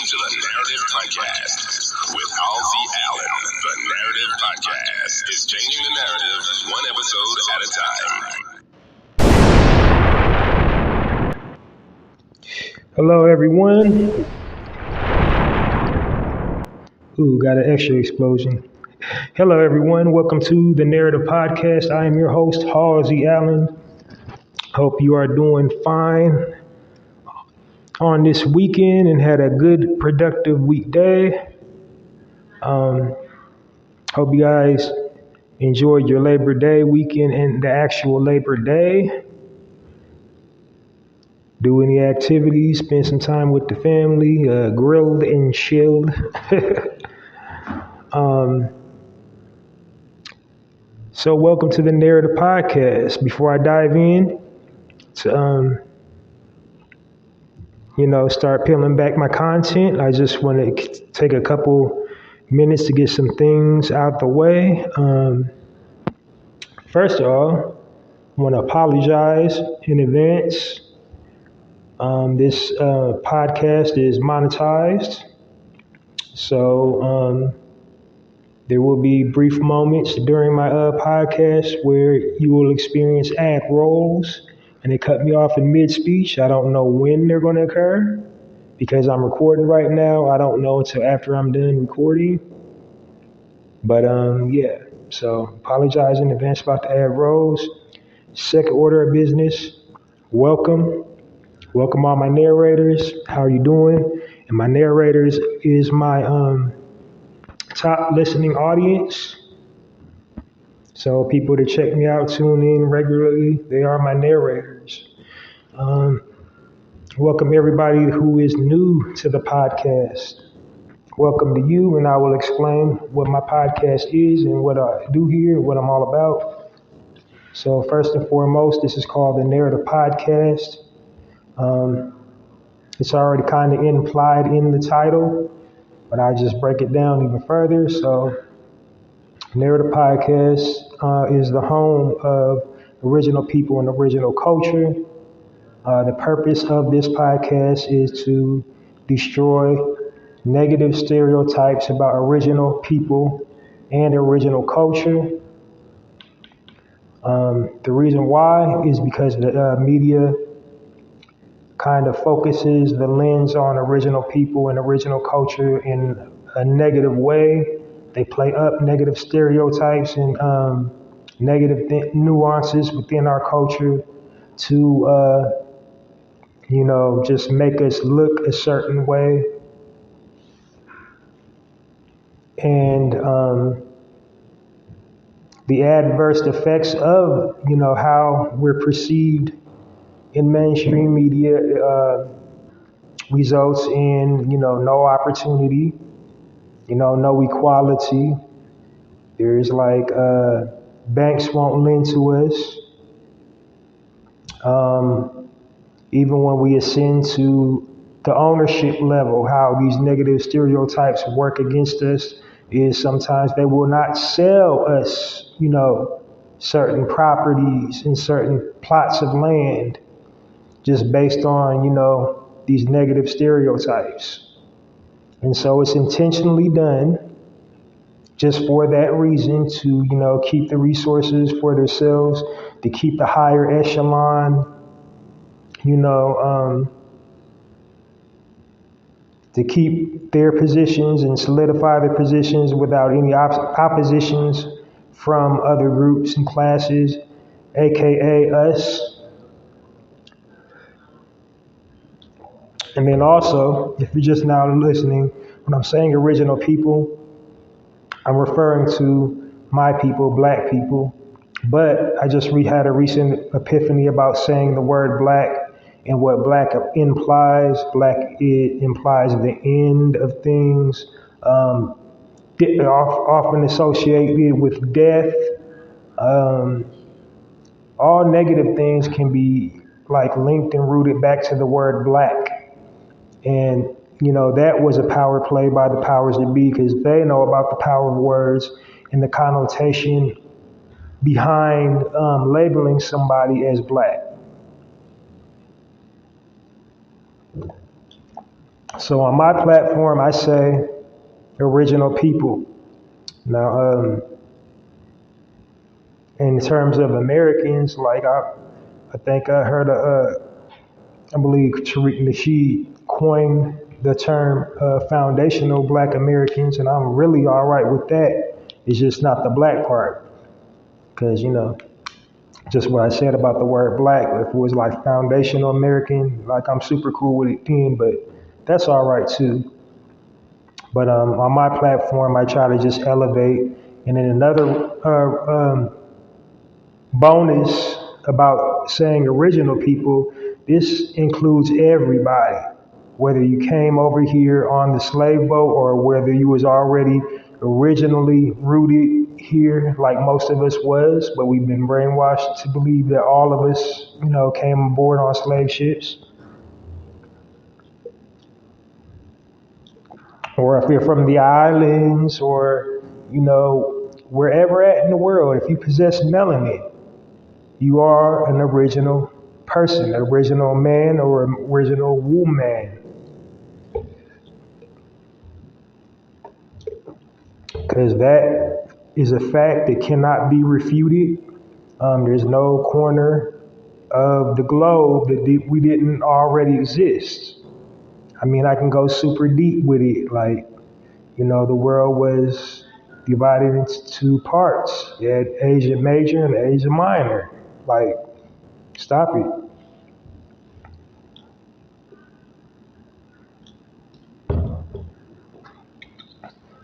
to the Narrative Podcast with Halsey Allen. The Narrative Podcast is changing the narrative one episode at a time. Hello, everyone. Ooh, got an extra explosion. Hello, everyone. Welcome to the Narrative Podcast. I am your host, Halsey Allen. Hope you are doing fine on this weekend and had a good, productive weekday. Hope you guys enjoyed your Labor Day weekend and the actual Labor Day. Do any activities, spend some time with the family, grilled and chilled. So welcome to the Narrative Podcast. Before I dive in to, start peeling back my content, I just want to take a couple minutes to get some things out the way. First of all, I want to apologize in advance. This podcast is monetized, so there will be brief moments during my podcast where you will experience ad rolls, and they cut me off in mid-speech. I don't know when they're going to occur because I'm recording right now. I don't know until after I'm done recording. But yeah, so apologize in advance about the ad rolls. Second order of business, welcome all my narrators. How are you doing? And my narrators is my top listening audience. So people that check me out, tune in regularly, they are my narrators. Welcome everybody who is new to the podcast. Welcome to you, and I will explain what my podcast is and what I do here, what I'm all about. So first and foremost, this is called the Narrative Podcast. It's already kind of implied in the title, but I just break it down even further. So Narrative Podcast is the home of original people and original culture. The purpose of this podcast is to destroy negative stereotypes about original people and original culture. The reason why is because the media kind of focuses the lens on original people and original culture in a negative way. They play up negative stereotypes and negative nuances within our culture to, just make us look a certain way. And the adverse effects of, how we're perceived in mainstream media results in, no opportunity, no equality. There's banks won't lend to us. Even when we ascend to the ownership level, how these negative stereotypes work against us is sometimes they will not sell us, certain properties and certain plots of land just based on, these negative stereotypes. And so it's intentionally done just for that reason to, keep the resources for themselves, to keep the higher echelon, to keep their positions and solidify their positions without any oppositions from other groups and classes, aka us. And then also, if you're just now listening, when I'm saying original people, I'm referring to my people, Black people. But I just had a recent epiphany about saying the word Black and what Black implies. Black, it implies the end of things, often associated with death. All negative things can be linked and rooted back to the word Black. And, that was a power play by the powers that be because they know about the power of words and the connotation behind labeling somebody as Black. So on my platform, I say original people. Now, in terms of Americans, like I think I heard I believe Tariq Nasheed coined the term foundational Black Americans, and I'm really all right with that. It's just not the black part, because just what I said about the word black. If it was like foundational American, like I'm super cool with it then, but that's all right too. But on my platform, I try to just elevate. And then another bonus about saying original people, this includes everybody, whether you came over here on the slave boat or whether you was already originally rooted here like most of us was, but we've been brainwashed to believe that all of us, came aboard on slave ships. Or if you're from the islands or, wherever at in the world, if you possess melanin, you are an original person, an original man or an original woman. Because that is a fact that cannot be refuted. There's no corner of the globe that we didn't already exist. I mean, I can go super deep with it. Like, the world was divided into two parts. You had Asia Major and Asia Minor. Like, stop it.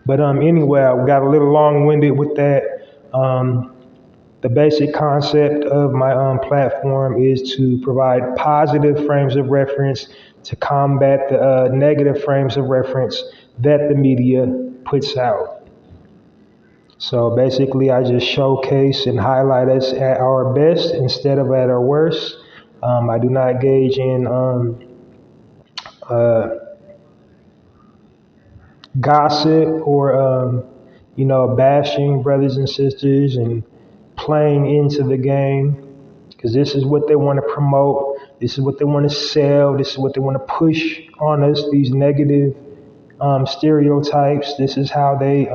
But anyway, I got a little long-winded with that. The basic concept of my platform is to provide positive frames of reference to combat the negative frames of reference that the media puts out. So basically, I just showcase and highlight us at our best instead of at our worst. I do not engage in gossip or, bashing brothers and sisters and playing into the game, because this is what they want to promote. This is what they want to sell. This is what they want to push on us, these negative stereotypes. This is how they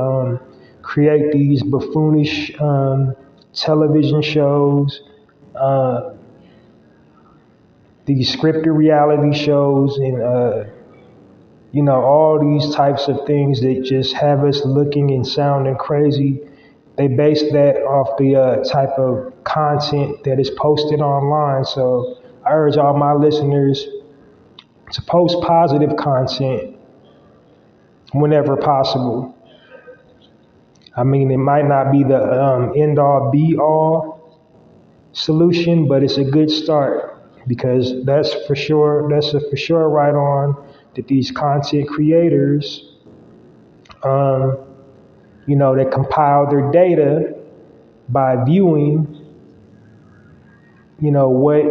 create these buffoonish television shows, these scripted reality shows, and all these types of things that just have us looking and sounding crazy. They base that off the type of content that is posted online. So I urge all my listeners to post positive content whenever possible. I mean, it might not be the end-all, be-all solution, but it's a good start, because that's a for sure right on that these content creators, they compile their data by viewing, what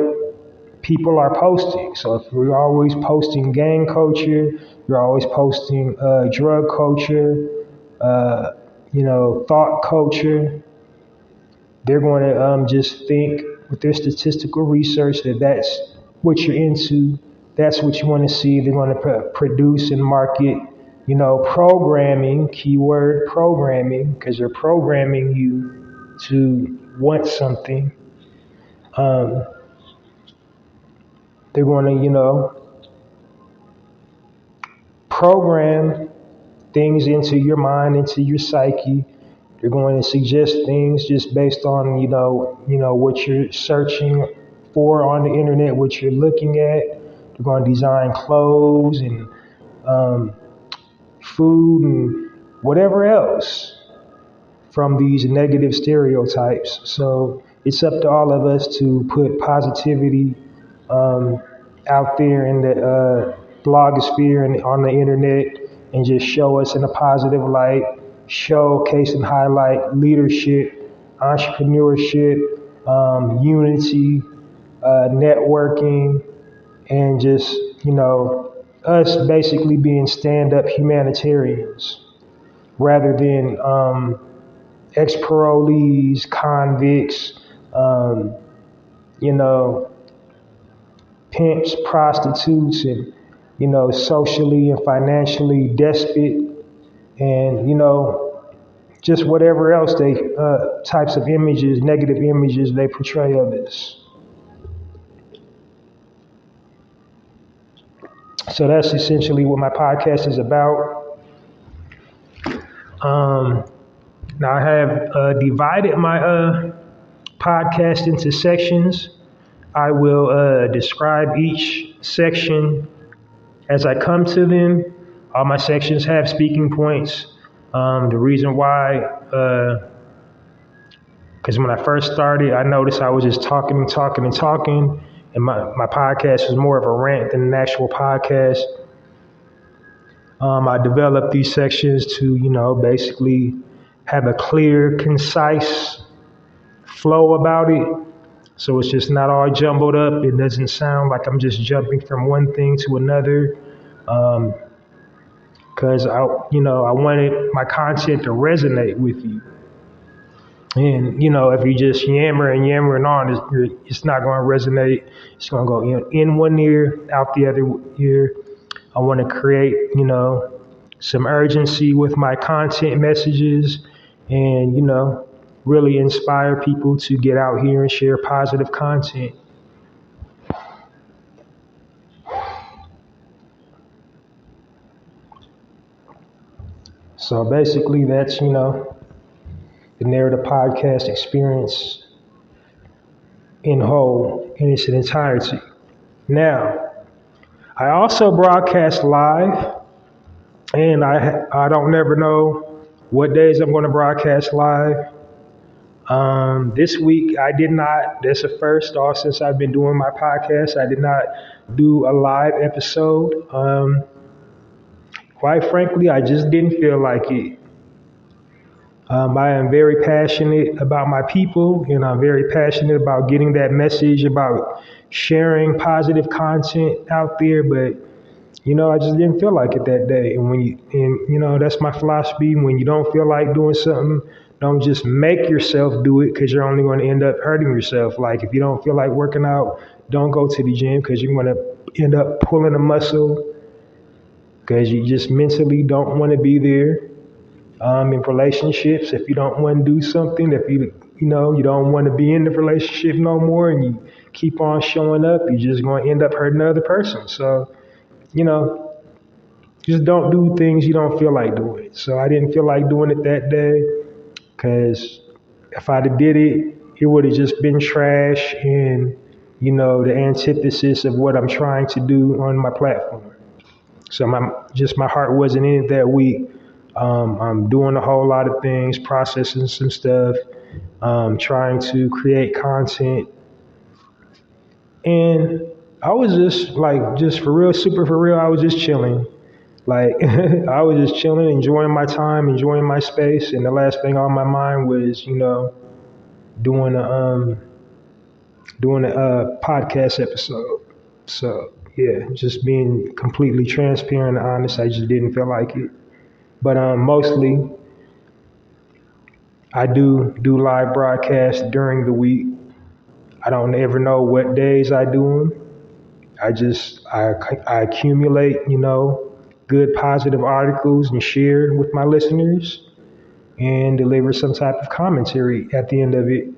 people are posting. So if you're always posting gang culture, you're always posting drug culture, thought culture, they're going to just think with their statistical research that that's what you're into, that's what you want to see. They're going to produce and market, programming, keyword programming, because they're programming you to want something. They're going to, program things into your mind, into your psyche. They're going to suggest things just based on, what you're searching for on the internet, what you're looking at. They're going to design clothes and food and whatever else from these negative stereotypes. So it's up to all of us to put positivity out there in the blogosphere and on the internet, and just show us in a positive light, showcase and highlight leadership, entrepreneurship, unity, networking, and just, us basically being stand-up humanitarians rather than ex-parolees, convicts, pimps, prostitutes, and, socially and financially despot, and, just whatever else they types of images, negative images they portray of us. So that's essentially what my podcast is about. Now I have divided my podcast into sections. I will describe each section as I come to them. All my sections have speaking points. The reason why, because when I first started, I noticed I was just talking, and my podcast was more of a rant than an actual podcast. I developed these sections to, basically have a clear, concise flow about it. So it's just not all jumbled up. It doesn't sound like I'm just jumping from one thing to another. Because I wanted my content to resonate with you. And, if you just yammering on, it's not going to resonate. It's going to go in one ear, out the other ear. I want to create, some urgency with my content messages and, really inspire people to get out here and share positive content. So basically that's, the Narrative Podcast experience in whole, in its entirety. Now, I also broadcast live, and I don't never know what days I'm going to broadcast live. This week I did not, that's the first off since I've been doing my podcast, I did not do a live episode. Quite frankly, I just didn't feel like it. I am very passionate about my people, and I'm very passionate about getting that message, about sharing positive content out there, but I just didn't feel like it that day. And that's my philosophy. When you don't feel like doing something, don't just make yourself do it, because you're only going to end up hurting yourself. Like if you don't feel like working out, don't go to the gym, because you're going to end up pulling a muscle, because you just mentally don't want to be there. In relationships, if you don't want to do something, if you don't want to be in the relationship no more, and you keep on showing up, you're just going to end up hurting another person. So, just don't do things you don't feel like doing. So I didn't feel like doing it that day, because if I'd have did it, it would have just been trash and, the antithesis of what I'm trying to do on my platform. So my heart wasn't in it that week. I'm doing a whole lot of things, processing some stuff, trying to create content. And I was just for real, super for real, I was just chilling. Like, I was just chilling, enjoying my time, enjoying my space. And the last thing on my mind was, doing a podcast episode. So, yeah, just being completely transparent and honest, I just didn't feel like it. But mostly, I do live broadcasts during the week. I don't ever know what days I do them. I accumulate, good positive articles and share with my listeners and deliver some type of commentary at the end of it.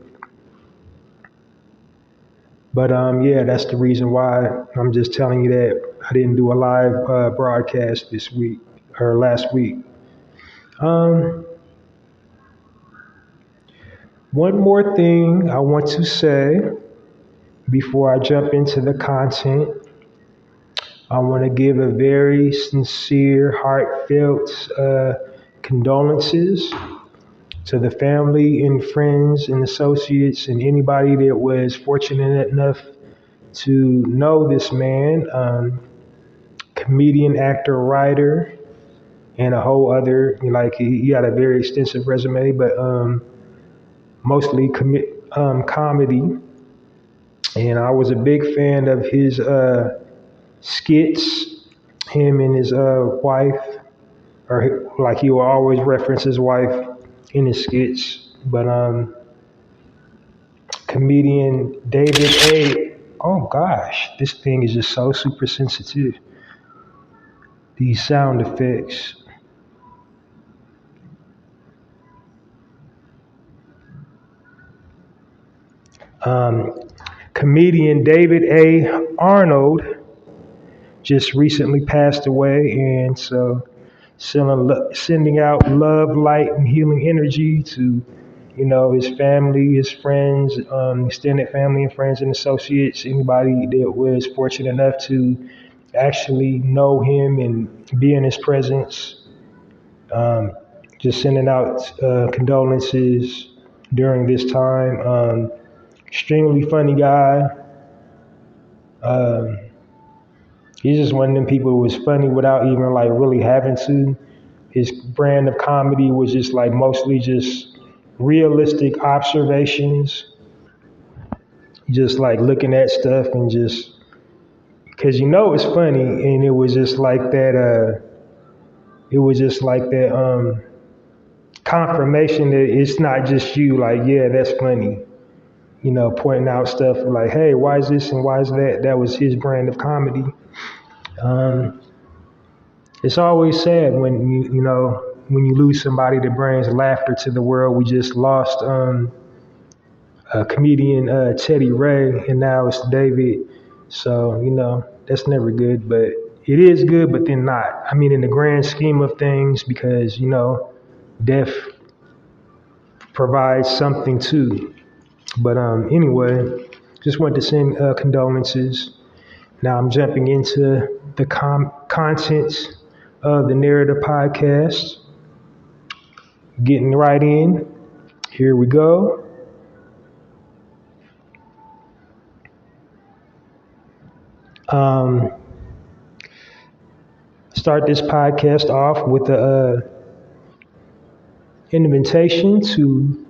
But that's the reason why I'm just telling you that I didn't do a live broadcast this week or last week. One more thing I want to say before I jump into the content. I want to give a very sincere, heartfelt condolences to the family and friends and associates and anybody that was fortunate enough to know this man, comedian, actor, writer, and a whole other, he had a very extensive resume, but mostly comedy. And I was a big fan of his skits, him and his wife, or like he will always reference his wife in his skits. But comedian David A. Oh gosh, this thing is just so super sensitive. these sound effects. Comedian David A. Arnold just recently passed away, and so sending out love, light, and healing energy to his family, his friends, extended family and friends and associates, anybody that was fortunate enough to actually know him and be in his presence. Just sending out condolences during this time. Extremely funny guy. He's just one of them people who was funny without even like really having to. His brand of comedy was just like mostly just realistic observations, just like looking at stuff and just because it's funny, and it was just like that. It was just like that confirmation that it's not just you. Like, yeah, that's funny. Pointing out stuff like, hey, why is this and why is that? That was his brand of comedy. It's always sad when when you lose somebody that brings laughter to the world. We just lost a comedian, Teddy Ray, and now it's David. So that's never good, but it is good, but then not. I mean, in the grand scheme of things, because death provides something too. But anyway, just wanted to send condolences. Now I'm jumping into the contents of the Narrative Podcast. Getting right in. Here we go. Start this podcast off with an invitation to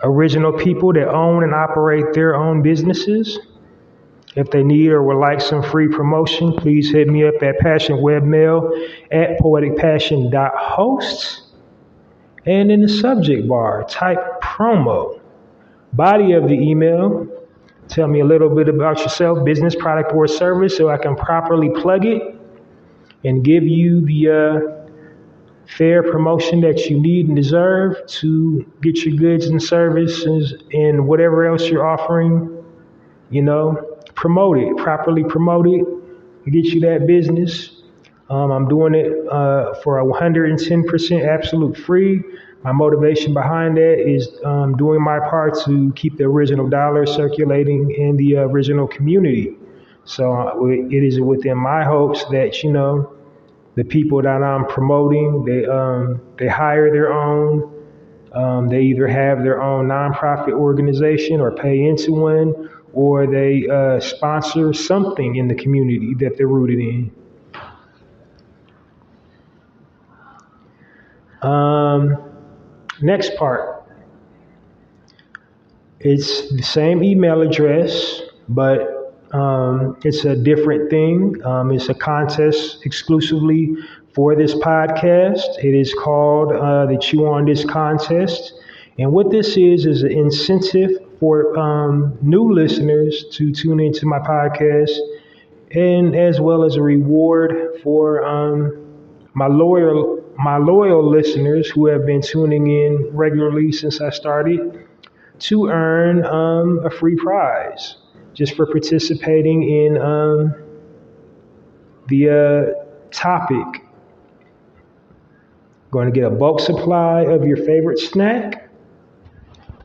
original people that own and operate their own businesses. If they need or would like some free promotion, please hit me up at passionwebmail@poeticpassion.host. And in the subject bar, type promo. Body of the email, tell me a little bit about yourself, business, product, or service, so I can properly plug it and give you the fair promotion that you need and deserve to get your goods and services and whatever else you're offering, promote it, properly promote it, get you that business. I'm doing it for 110% absolute free. My motivation behind that is doing my part to keep the original dollar circulating in the original community. So it is within my hopes that, the people that I'm promoting, they hire their own. They either have their own nonprofit organization or pay into one, or they sponsor something in the community that they're rooted in. Next part. It's the same email address, but it's a different thing. It's a contest exclusively for this podcast. It is called the Chew On This contest. And what this is an incentive for new listeners to tune into my podcast, and as well as a reward for my loyal listeners who have been tuning in regularly since I started, to earn a free prize just for participating in the topic. Going to get a bulk supply of your favorite snack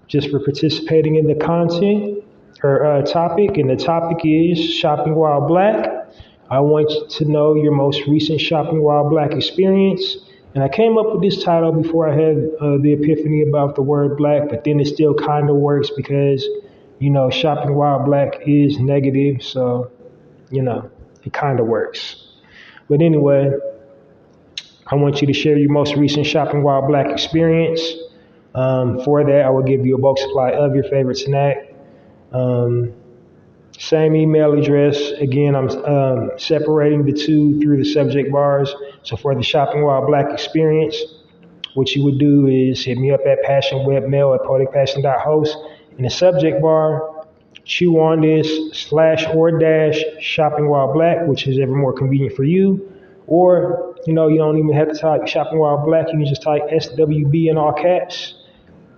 just for participating in the content or topic. And the topic is Shopping While Black. I want you to know your most recent Shopping While Black experience. And I came up with this title before I had the epiphany about the word black, but then it still kind of works because, shopping while black is negative. So, it kind of works. But anyway, I want you to share your most recent Shopping While Black experience. For that, I will give you a bulk supply of your favorite snack. Same email address. Again, I'm separating the two through the subject bars. So for the Shopping While Black experience, what you would do is hit me up at passionwebmail@poeticpassion.host. In the subject bar, chew on this /or - Shopping While Black, which is ever more convenient for you. Or, you don't even have to type Shopping While Black. You can just type SWB in all caps.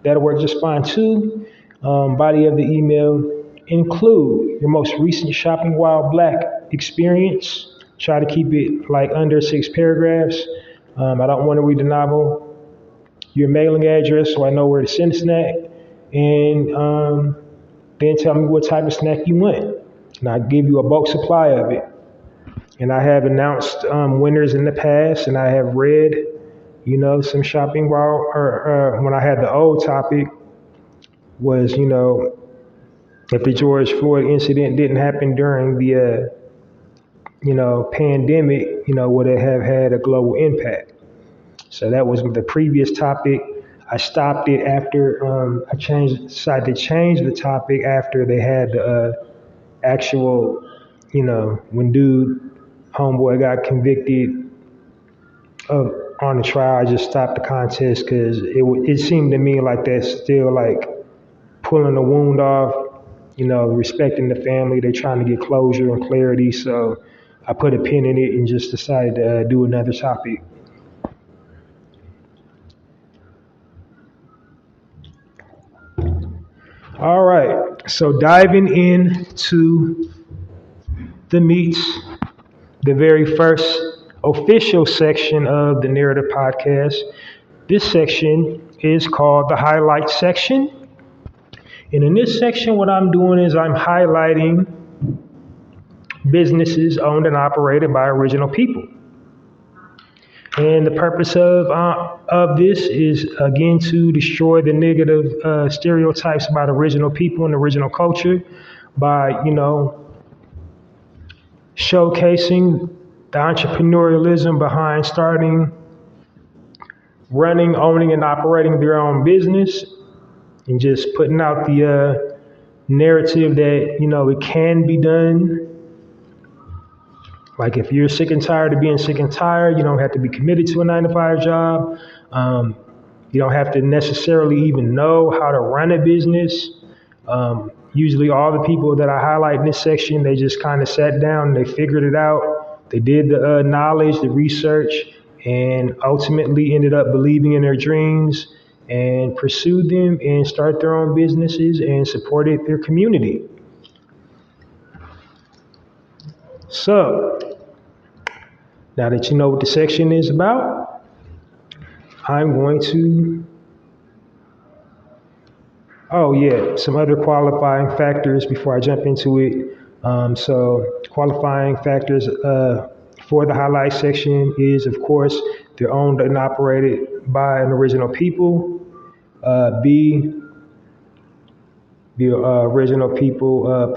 That'll work just fine too. Body of the email, include your most recent Shopping While Black experience. Try to keep it like under 6 paragraphs. I don't want to read the novel. Your mailing address so I know where to send the snack. And then tell me what type of snack you want. And I give you a bulk supply of it. And I have announced winners in the past, and I have read, some Shopping While, or when I had the old topic was, if the George Floyd incident didn't happen during the, pandemic, would it have had a global impact? So that was the previous topic. I stopped it after I decided to change the topic after they had the actual, when homeboy got convicted on the trial. I just stopped the contest because it seemed to me like that's still like pulling the wound off, respecting the family. They're trying to get closure and clarity. So I put a pin in it and just decided to do another topic. All right, so diving into the meats, the very first official section of the Narrative Podcast. This section is called the Highlight section. And in this section, what I'm doing is I'm highlighting businesses owned and operated by original people. And the purpose of this is, again, to destroy the negative stereotypes about original people and original culture by, showcasing the entrepreneurialism behind starting, running, owning, and operating their own business, and just putting out the narrative that, it can be done. Like if you're sick and tired of being sick and tired, you don't have to be committed to a 9-to-5 job. You don't have to necessarily even know how to run a business. Usually all the people that I highlight in this section, they just kind of sat down and they figured it out. They did the knowledge, the research, and ultimately ended up believing in their dreams and pursued them and started their own businesses and supported their community. So, now that you know what the section is about, I'm going to, some other qualifying factors before I jump into it. So qualifying factors for the highlight section is, of course, they're owned and operated by an original people. B, the original people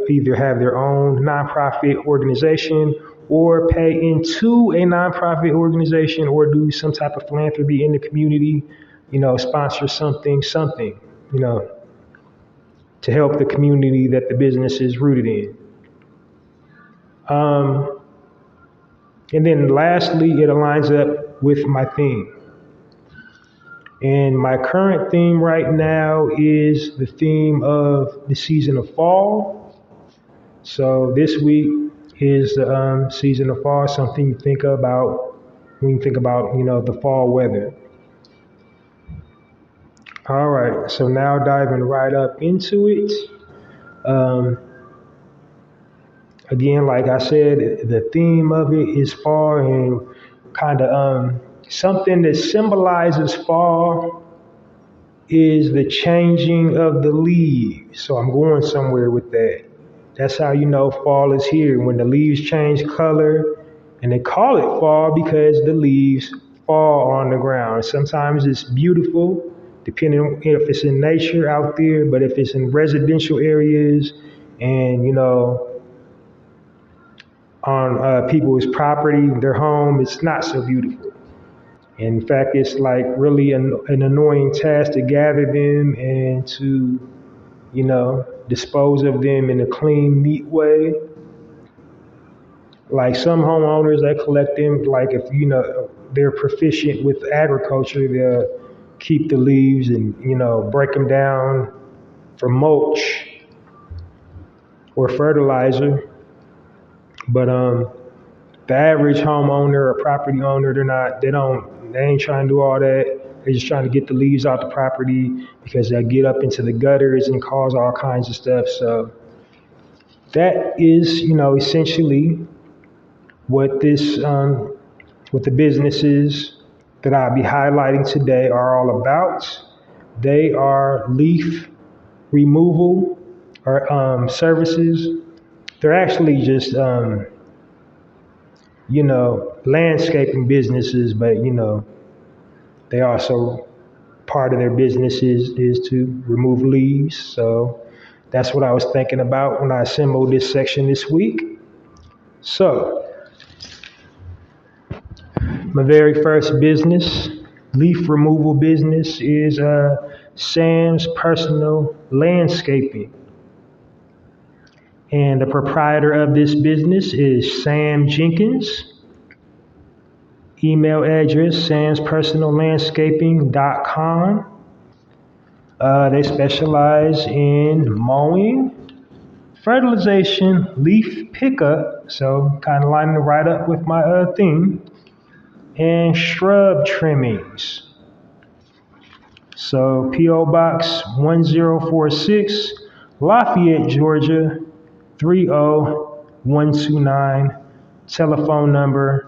either have their own nonprofit organization or pay into a nonprofit organization or do some type of philanthropy in the community, sponsor something, to help the community that the business is rooted in. And then lastly, it aligns up with my theme. And my current theme right now is the theme of the season of fall. So this week is the season of fall, something you think about when you think about, the fall weather. All right, so now diving right up into it. Again, like I said, the theme of it is fall, and kind of something that symbolizes fall is the changing of the leaves. So I'm going somewhere with that. That's how you know fall is here, when the leaves change color. And they call it fall because the leaves fall on the ground. Sometimes it's beautiful, depending on if it's in nature out there, but if it's in residential areas and, on people's property, their home, it's not so beautiful. In fact, it's like really an annoying task to gather them and to, dispose of them in a clean, neat way. Like some homeowners, they collect them, like if, they're proficient with agriculture, they'll keep the leaves and, break them down for mulch or fertilizer. But the average homeowner or property owner, they ain't trying to do all that. They're just trying to get the leaves out the property because they get up into the gutters and cause all kinds of stuff. So that is, essentially what what the businesses that I'll be highlighting today are all about. They are leaf removal or services. They're actually just, landscaping businesses, but, they also, part of their businesses is to remove leaves. So that's what I was thinking about when I assembled this section this week. So my very first business, leaf removal business, is Sam's Personal Landscaping. And the proprietor of this business is Sam Jenkins. Email address, samspersonallandscaping.com. They specialize in mowing, fertilization, leaf pickup, so kind of lining it right up with my theme, and shrub trimmings. So P.O. Box 1046, Lafayette, Georgia 30129. Telephone number,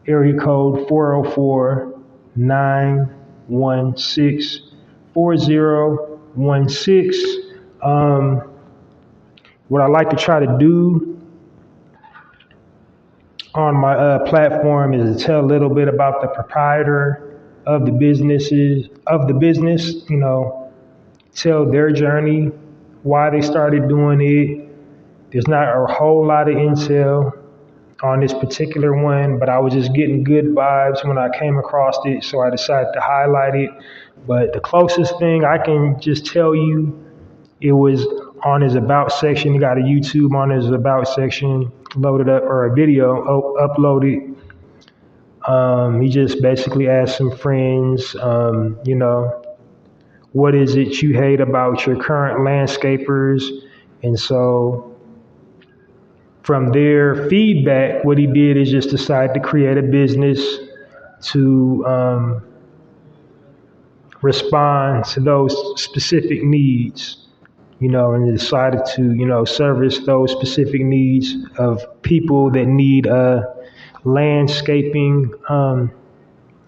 area code 404-916-4016. What I like to try to do on my platform is to tell a little bit about the proprietor of the business, tell their journey, why they started doing it. There's not a whole lot of intel on this particular one, but I was just getting good vibes when I came across it, so I decided to highlight it. But the closest thing I can just tell you, it was on his About section. He got a YouTube on his About section loaded up, or a video uploaded. He just basically asked some friends, what is it you hate about your current landscapers? And so from their feedback, what he did is just decide to create a business to respond to those specific needs, and decided to, service those specific needs of people that need landscaping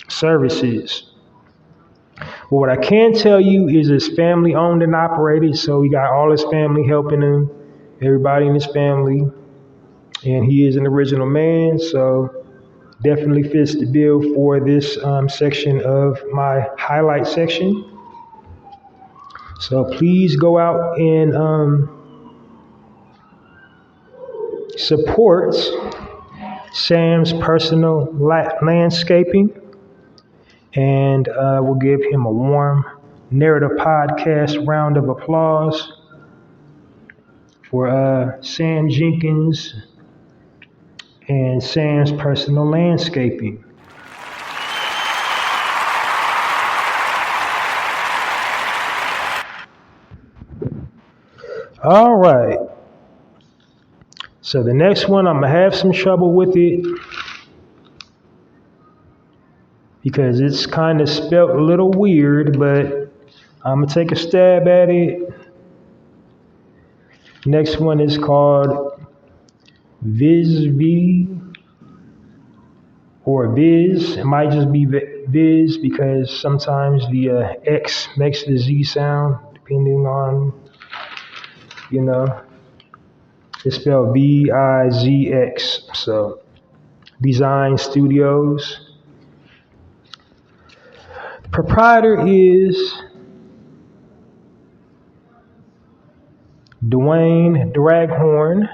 services. But what I can tell you is it's family owned and operated, so he got all his family helping him, everybody in his family. And he is an original man, so definitely fits the bill for this section of my highlight section. So please go out and support Sam's Personal Landscaping, and we'll give him a warm Narrative Podcast round of applause for Sam Jenkins and Sam's Personal Landscaping. All right. So the next one, I'm going to have some trouble with it because it's kind of spelt a little weird, but I'm going to take a stab at it. Next one is called Visv or Viz. It might just be Viz because sometimes the X makes the Z sound depending on, it's spelled Vizx. So Design Studios. The proprietor is Dwayne Draghorn.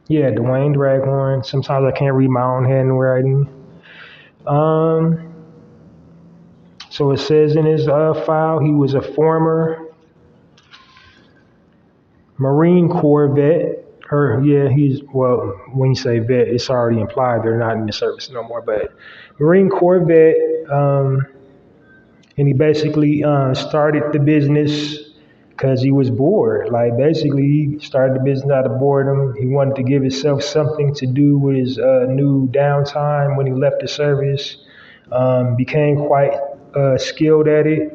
Yeah, Dwayne Draghorn. Sometimes I can't read my own handwriting. So it says in his file, he was a former Marine Corps vet. When you say vet, it's already implied they're not in the service no more, but Marine Corps vet. And he basically started the business because he was bored. Like basically, he started the business out of boredom. He wanted to give himself something to do with his new downtime when he left the service. Became quite skilled at it,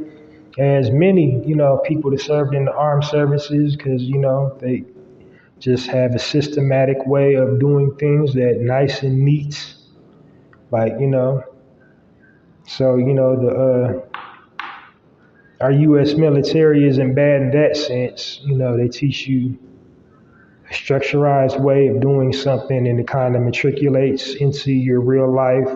as many people that served in the armed services, because they just have a systematic way of doing things that nice and neat, like So the our U.S. military isn't bad in that sense. They teach you a structurized way of doing something, and it kind of matriculates into your real life.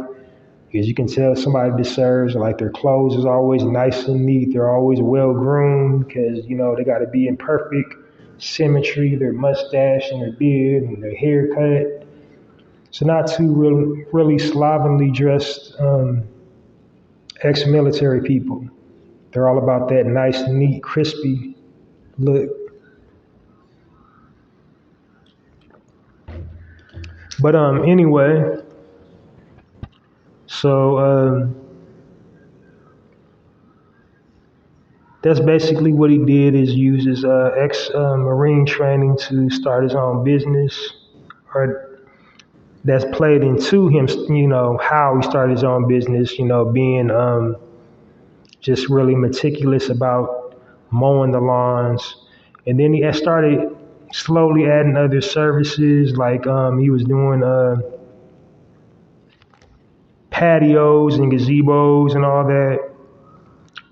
Because you can tell somebody deserves, like their clothes is always nice and neat. They're always well groomed because they got to be in perfect symmetry. Their mustache and their beard and their haircut. So not too really slovenly dressed ex-military people. They're all about that nice, neat, crispy look. But anyway, so that's basically what he did, is use his ex-Marine training to start his own business, or that's played into him, how he started his own business, being just really meticulous about mowing the lawns. And then he started slowly adding other services, like he was doing patios and gazebos and all that.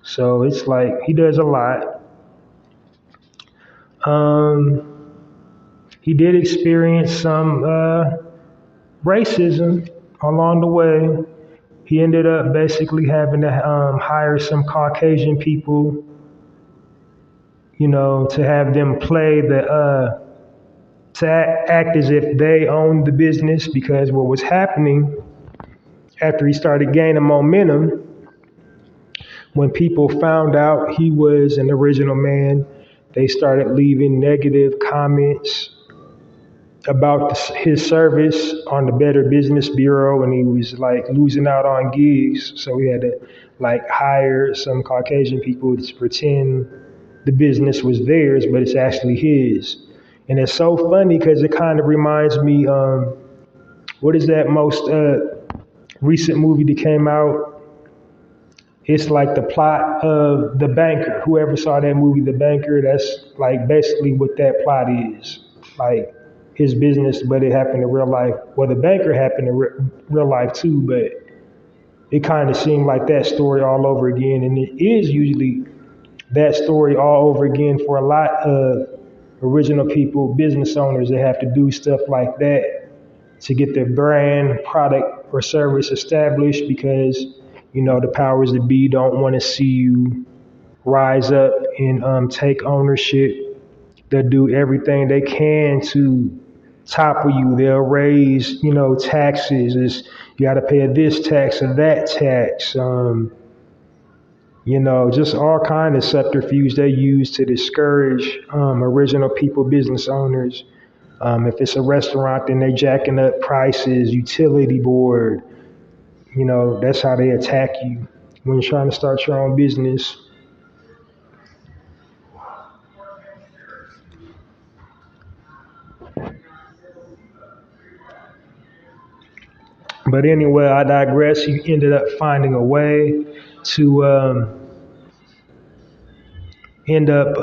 So it's like he does a lot. He did experience some racism along the way. He ended up basically having to hire some Caucasian people, to have them play to act as if they owned the business, because what was happening after he started gaining momentum, when people found out he was an original man, they started leaving negative comments about his service on the Better Business Bureau, and he was like losing out on gigs. So we had to like hire some Caucasian people to pretend the business was theirs, but it's actually his. And it's so funny because it kind of reminds me, what is that most recent movie that came out? It's like the plot of The Banker. Whoever saw that movie, The Banker, that's like basically what that plot is. Like his business, but it happened in real life. Well, The Banker happened in real life too, but it kind of seemed like that story all over again. And it is usually that story all over again for a lot of original people, business owners that have to do stuff like that to get their brand, product, or service established, because the powers that be don't want to see you rise up and take ownership. They'll do everything they can to topple you. They'll raise, taxes. You got to pay this tax or that tax. Just all kind of subterfuge they use to discourage original people, business owners. If it's a restaurant, then they jacking up prices, utility board. That's how they attack you when you're trying to start your own business. But anyway, I digress. He ended up finding a way to end up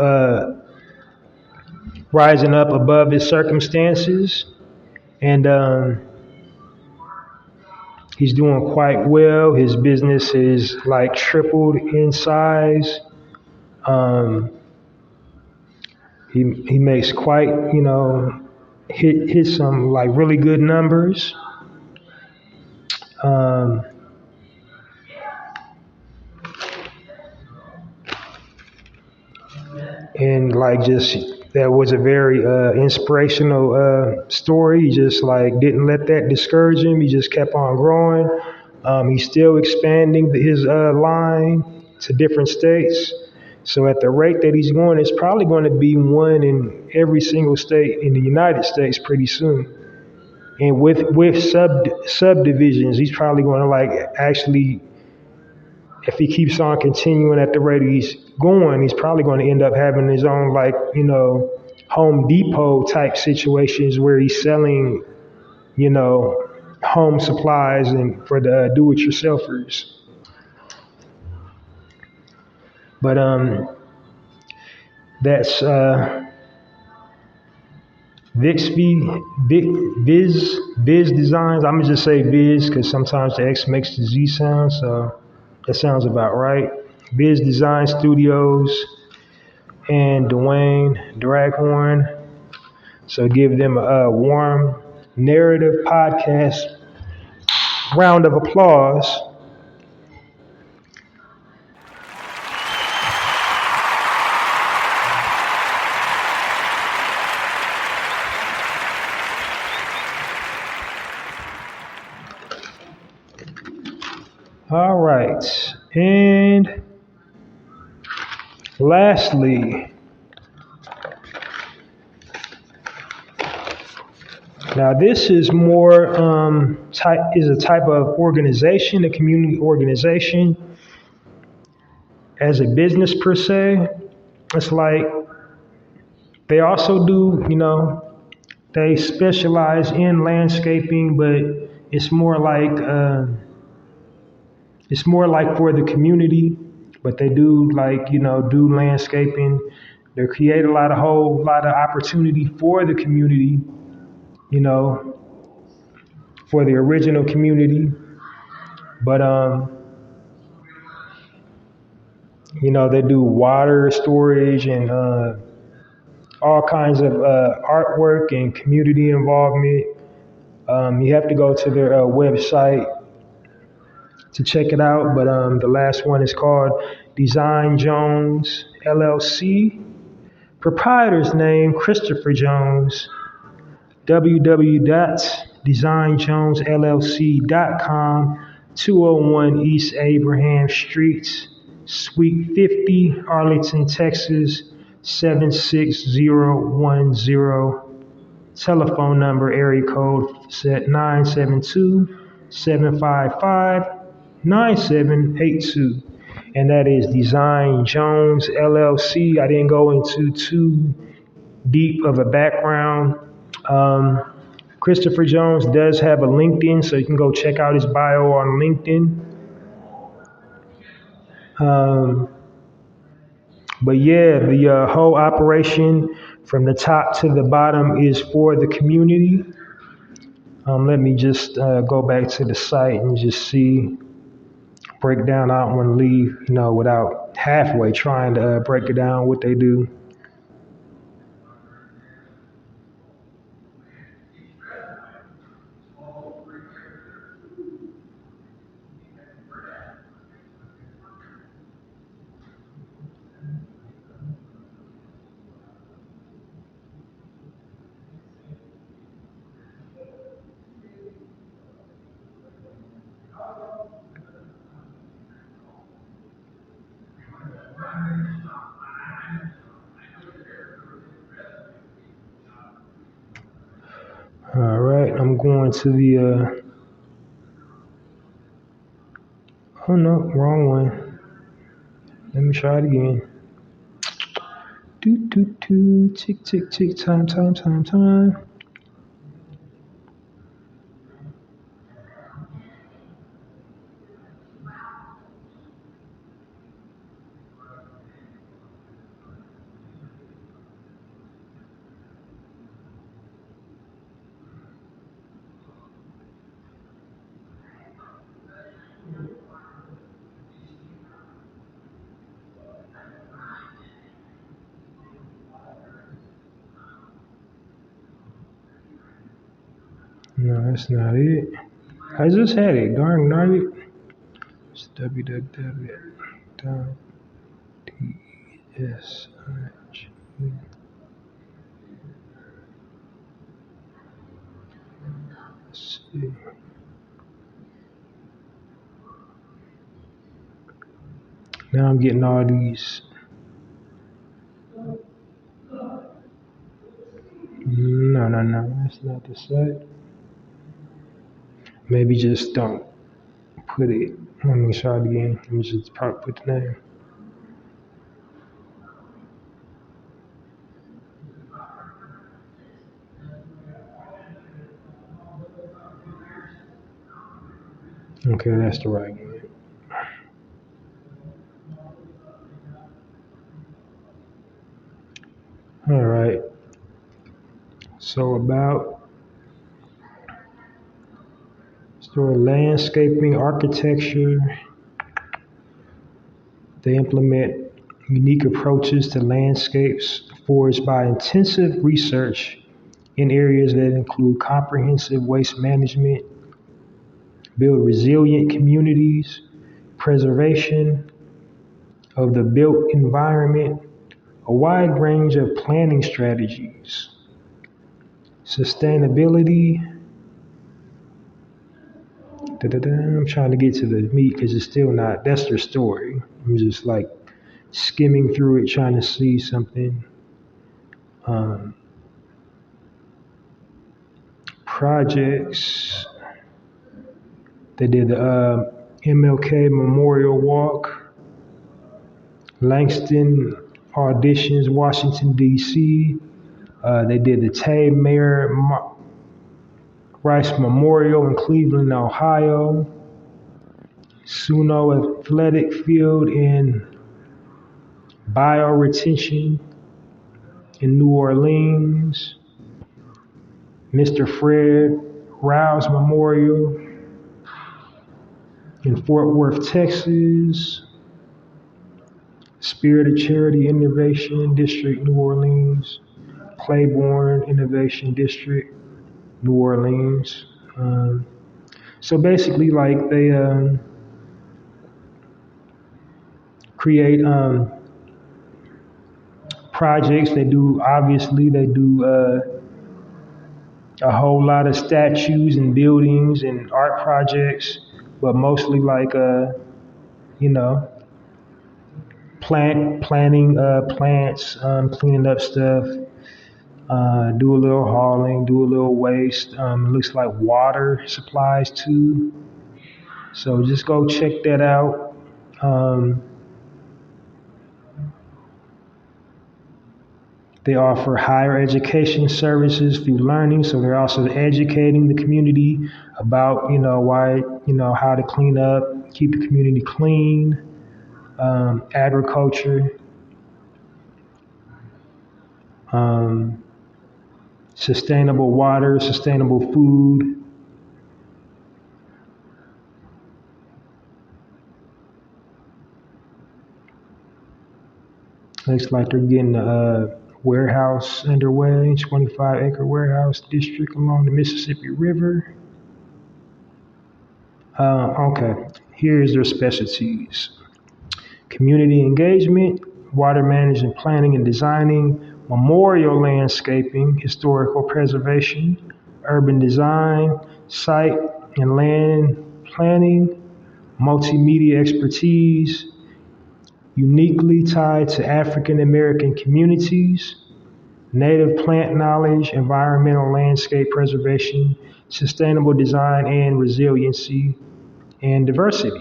rising up above his circumstances, and he's doing quite well. His business is like tripled in size. He makes quite, hit some like really good numbers. And like just that was a very inspirational story. He just like didn't let that discourage him. He just kept on growing. He's still expanding his line to different states. So at the rate that he's going, it's probably going to be one in every single state in the United States pretty soon. And with subdivisions, he's probably going to like actually if he keeps on continuing at the rate he's going, he's probably going to end up having his own, like, Home Depot type situations where he's selling, home supplies and for the do-it-yourselfers. But that's Viz Designs. I'm gonna just say Viz because sometimes the X makes the Z sound, so that sounds about right. Viz Design Studios and Dwayne Draghorn. So give them a warm narrative podcast round of applause. All right. And lastly, now this is more is a type of organization, a community organization, as a business per se. It's like they also do, they specialize in landscaping, but it's more like for the community. But they do do landscaping. They create a whole lot of opportunity for the community, for the original community. But they do water storage and all kinds of artwork and community involvement. You have to go to their website to check it out. But the last one is called Design Jones LLC. Proprietor's name, Christopher Jones. www.designjonesllc.com. 201 East Abraham Street, Suite 50, Arlington, Texas, 76010. Telephone number, area code 972-755-9782. And that is Design Jones LLC. I didn't go into too deep of a background. Christopher Jones does have a LinkedIn, so you can go check out his bio on LinkedIn. But yeah, the whole operation from the top to the bottom is for the community. Let me just go back to the site and just break down. I don't want to leave, without halfway trying to break it down what they do. All right, I'm going to the, oh no, wrong one. Let me try it again. Tick, tick, tick, time. No, that's not it. I just had it. Darn it. It's www.dsig. Let's see. Now I'm getting all these. No, that's not the site. Maybe just don't put it. Let me try it again. Let me just put the name. Okay, that's the right one. All right. So about landscaping architecture, they implement unique approaches to landscapes forged by intensive research in areas that include comprehensive waste management, build resilient communities, preservation of the built environment, a wide range of planning strategies, sustainability. I'm trying to get to the meat because it's still not, that's their story. I'm just like skimming through it, trying to see something. Projects. They did the MLK Memorial Walk, Langston Auditions, Washington, D.C. They did the Tamir Rice Memorial in Cleveland, Ohio, Suno Athletic Field in Bioretention in New Orleans, Mr. Fred Rouse Memorial in Fort Worth, Texas, Spirit of Charity Innovation District, New Orleans, Claiborne Innovation District, New Orleans. So basically, like they create projects. They do a whole lot of statues and buildings and art projects, but mostly like planting plants, cleaning up stuff. Do a little hauling, do a little waste. Looks like water supplies too. So just go check that out. They offer higher education services through learning, so they're also educating the community about, why, how to clean up, keep the community clean, agriculture, sustainable water, sustainable food. Looks like they're getting a warehouse underway, 25-acre warehouse district along the Mississippi River. Okay, here's their specialties. Community engagement, water management, planning and designing, memorial landscaping, historical preservation, urban design, site and land planning, multimedia expertise, uniquely tied to African American communities, native plant knowledge, environmental landscape preservation, sustainable design and resiliency, and diversity.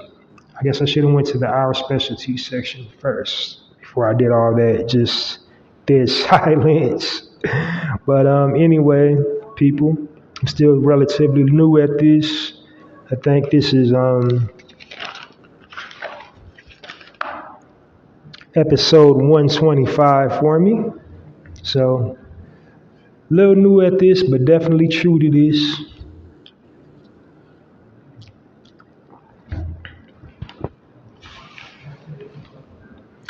I guess I should have went to the our specialty section first before I did all that, just dead silence. But anyway, people, I'm still relatively new at this. I think this is episode 125 for me. So, a little new at this, but definitely true to this.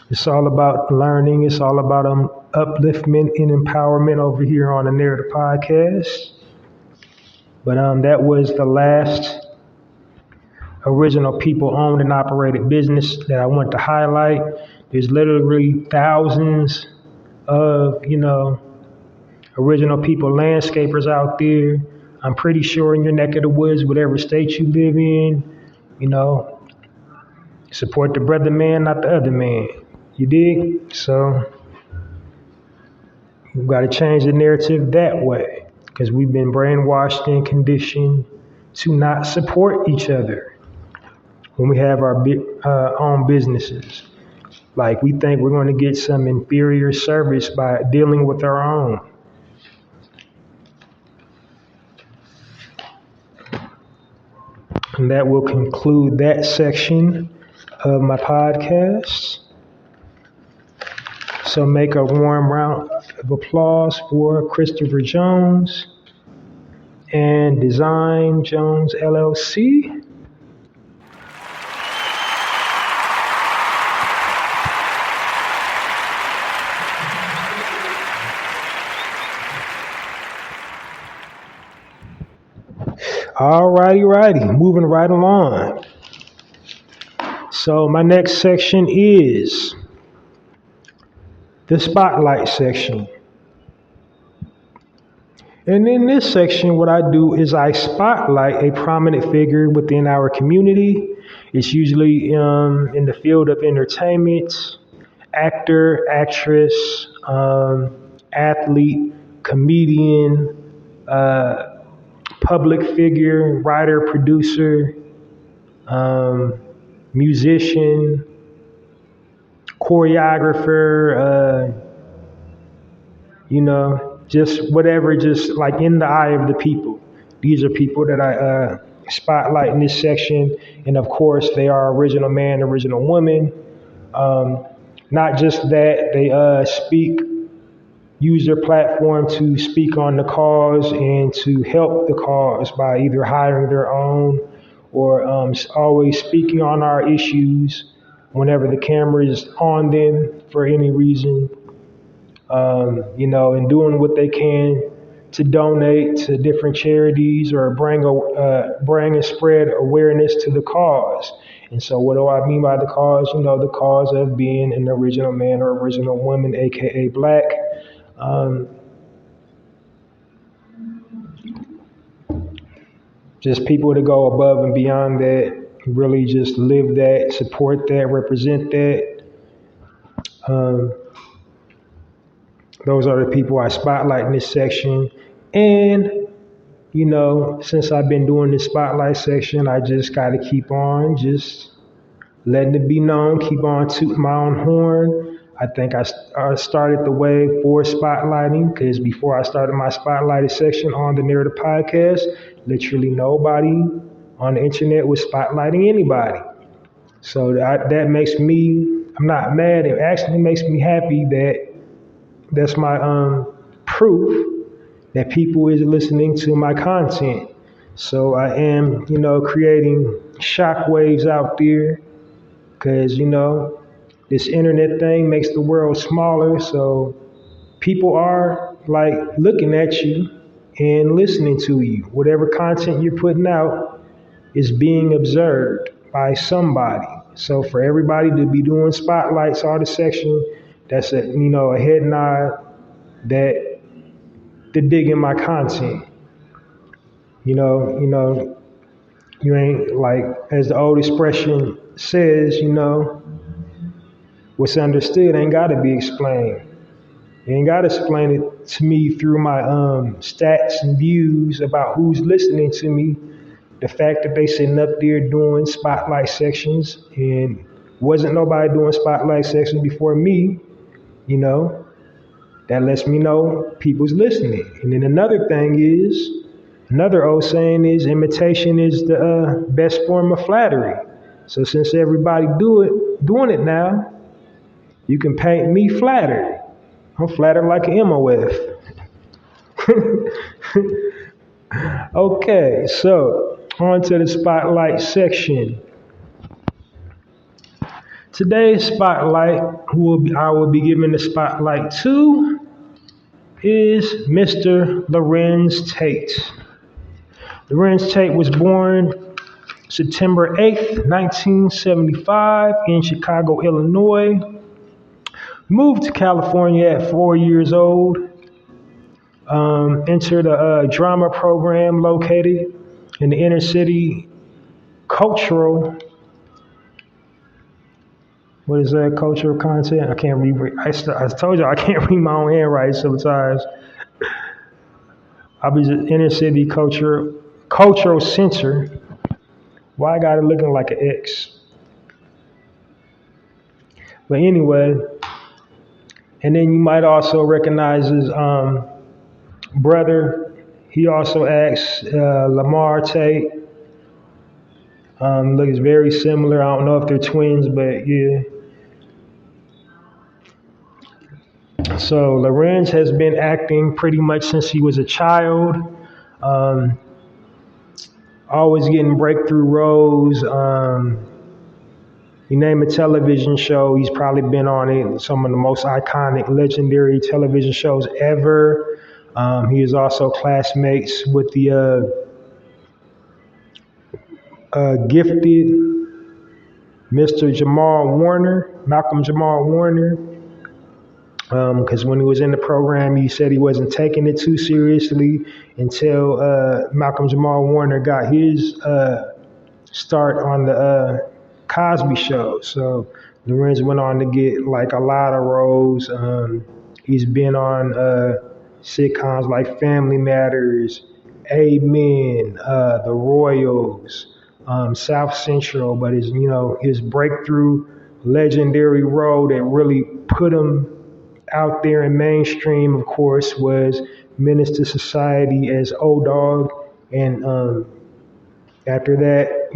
It's all about learning. It's all about upliftment and empowerment over here on the Narrative Podcast. But that was the last original people-owned and operated business that I want to highlight. There's literally thousands of, original people landscapers out there. I'm pretty sure in your neck of the woods, whatever state you live in, support the brother man, not the other man. You dig? So we've got to change the narrative that way, because we've been brainwashed and conditioned to not support each other. when we have our own businesses. Like we think we're going to get some inferior service by dealing with our own. And that will conclude that section of my podcast. So make a warm round of applause for Christopher Jones and Design Jones LLC. Righty, moving right along. So my next section is the spotlight section. And in this section, what I do is I spotlight a prominent figure within our community. It's usually in the field of entertainment, actor, actress, athlete, comedian, public figure, writer, producer, musician, choreographer, just whatever, just like in the eye of the people. These are people that I spotlight in this section. And of course, they are original man, original woman. Not just that, they use their platform to speak on the cause and to help the cause by either hiring their own or always speaking on our issues whenever the camera is on them for any reason, and doing what they can to donate to different charities or bring and spread awareness to the cause. And so what do I mean by the cause? The cause of being an original man or original woman, aka Black. Just people to go above and beyond that, really just live that, support that, represent that. Those are the people I spotlight in this section. And, since I've been doing this spotlight section, I just got to keep on just letting it be known, keep on tooting my own horn. I think I started the wave for spotlighting because before I started my spotlighted section on the Narrative Podcast, literally nobody on the internet was spotlighting anybody. So that makes me, I'm not mad, it actually makes me happy that that's my proof that people is listening to my content. So I am, creating shockwaves out there because, this internet thing makes the world smaller. So people are like looking at you and listening to you. Whatever content you're putting out is being observed by somebody. So for everybody to be doing spotlights all the section, that's a head nod that they're digging my content. You ain't like, as the old expression says, what's understood ain't got to be explained. You ain't got to explain it to me through my stats and views about who's listening to me. The fact that they sitting up there doing spotlight sections and wasn't nobody doing spotlight sections before me, that lets me know people's listening. And then another old saying is imitation is the best form of flattery. So since everybody doing it now, you can paint me flattered. I'm flattered like an MOF. Okay, so on to the spotlight section. Today's spotlight, I will be giving the spotlight to, is Mr. Larenz Tate. Larenz Tate was born September 8th, 1975 in Chicago, Illinois. Moved to California at 4 years old. Entered a drama program located in the inner city cultural. What is that? Cultural content? I can't read. I told you I can't read my own handwriting sometimes. I was inner city cultural center Why I got it looking like an X? But anyway, and then you might also recognize his brother. He also acts Lamar Tate. Looks very similar. I don't know if they're twins, but yeah. So Lorenz has been acting pretty much since he was a child. Um, Always getting breakthrough roles. You name a television show, he's probably been on it. Some of the most iconic, legendary television shows ever. He is also classmates with the gifted Mr. Jamal Warner, Malcolm Jamal Warner. Because when he was in the program, he said he wasn't taking it too seriously until Malcolm Jamal Warner got his start on the Cosby Show. So Lorenz went on to get like a lot of roles. He's been on sitcoms like Family Matters, Amen, The Royals, South Central. But his breakthrough legendary role that really put him out there in mainstream, of course, was Menace to Society as O-Dog. And after that,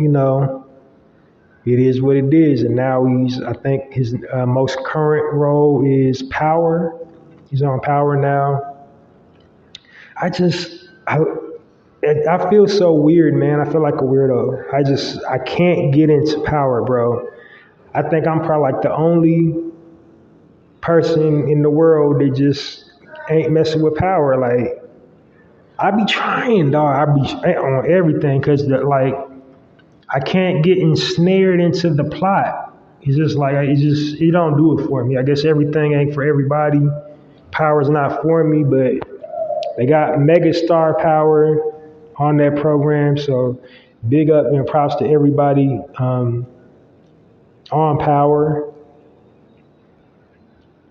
it is what it is. And now I think his most current role is Power. He's on Power now. I feel so weird, man. I feel like a weirdo. I can't get into Power, bro. I think I'm probably like the only person in the world that just ain't messing with Power. Like, I be trying, dog. I be on everything because I can't get ensnared into the plot. It's just like it don't do it for me. I guess everything ain't for everybody. Power's not for me, but they got megastar Power on that program. So big up and props to everybody on Power.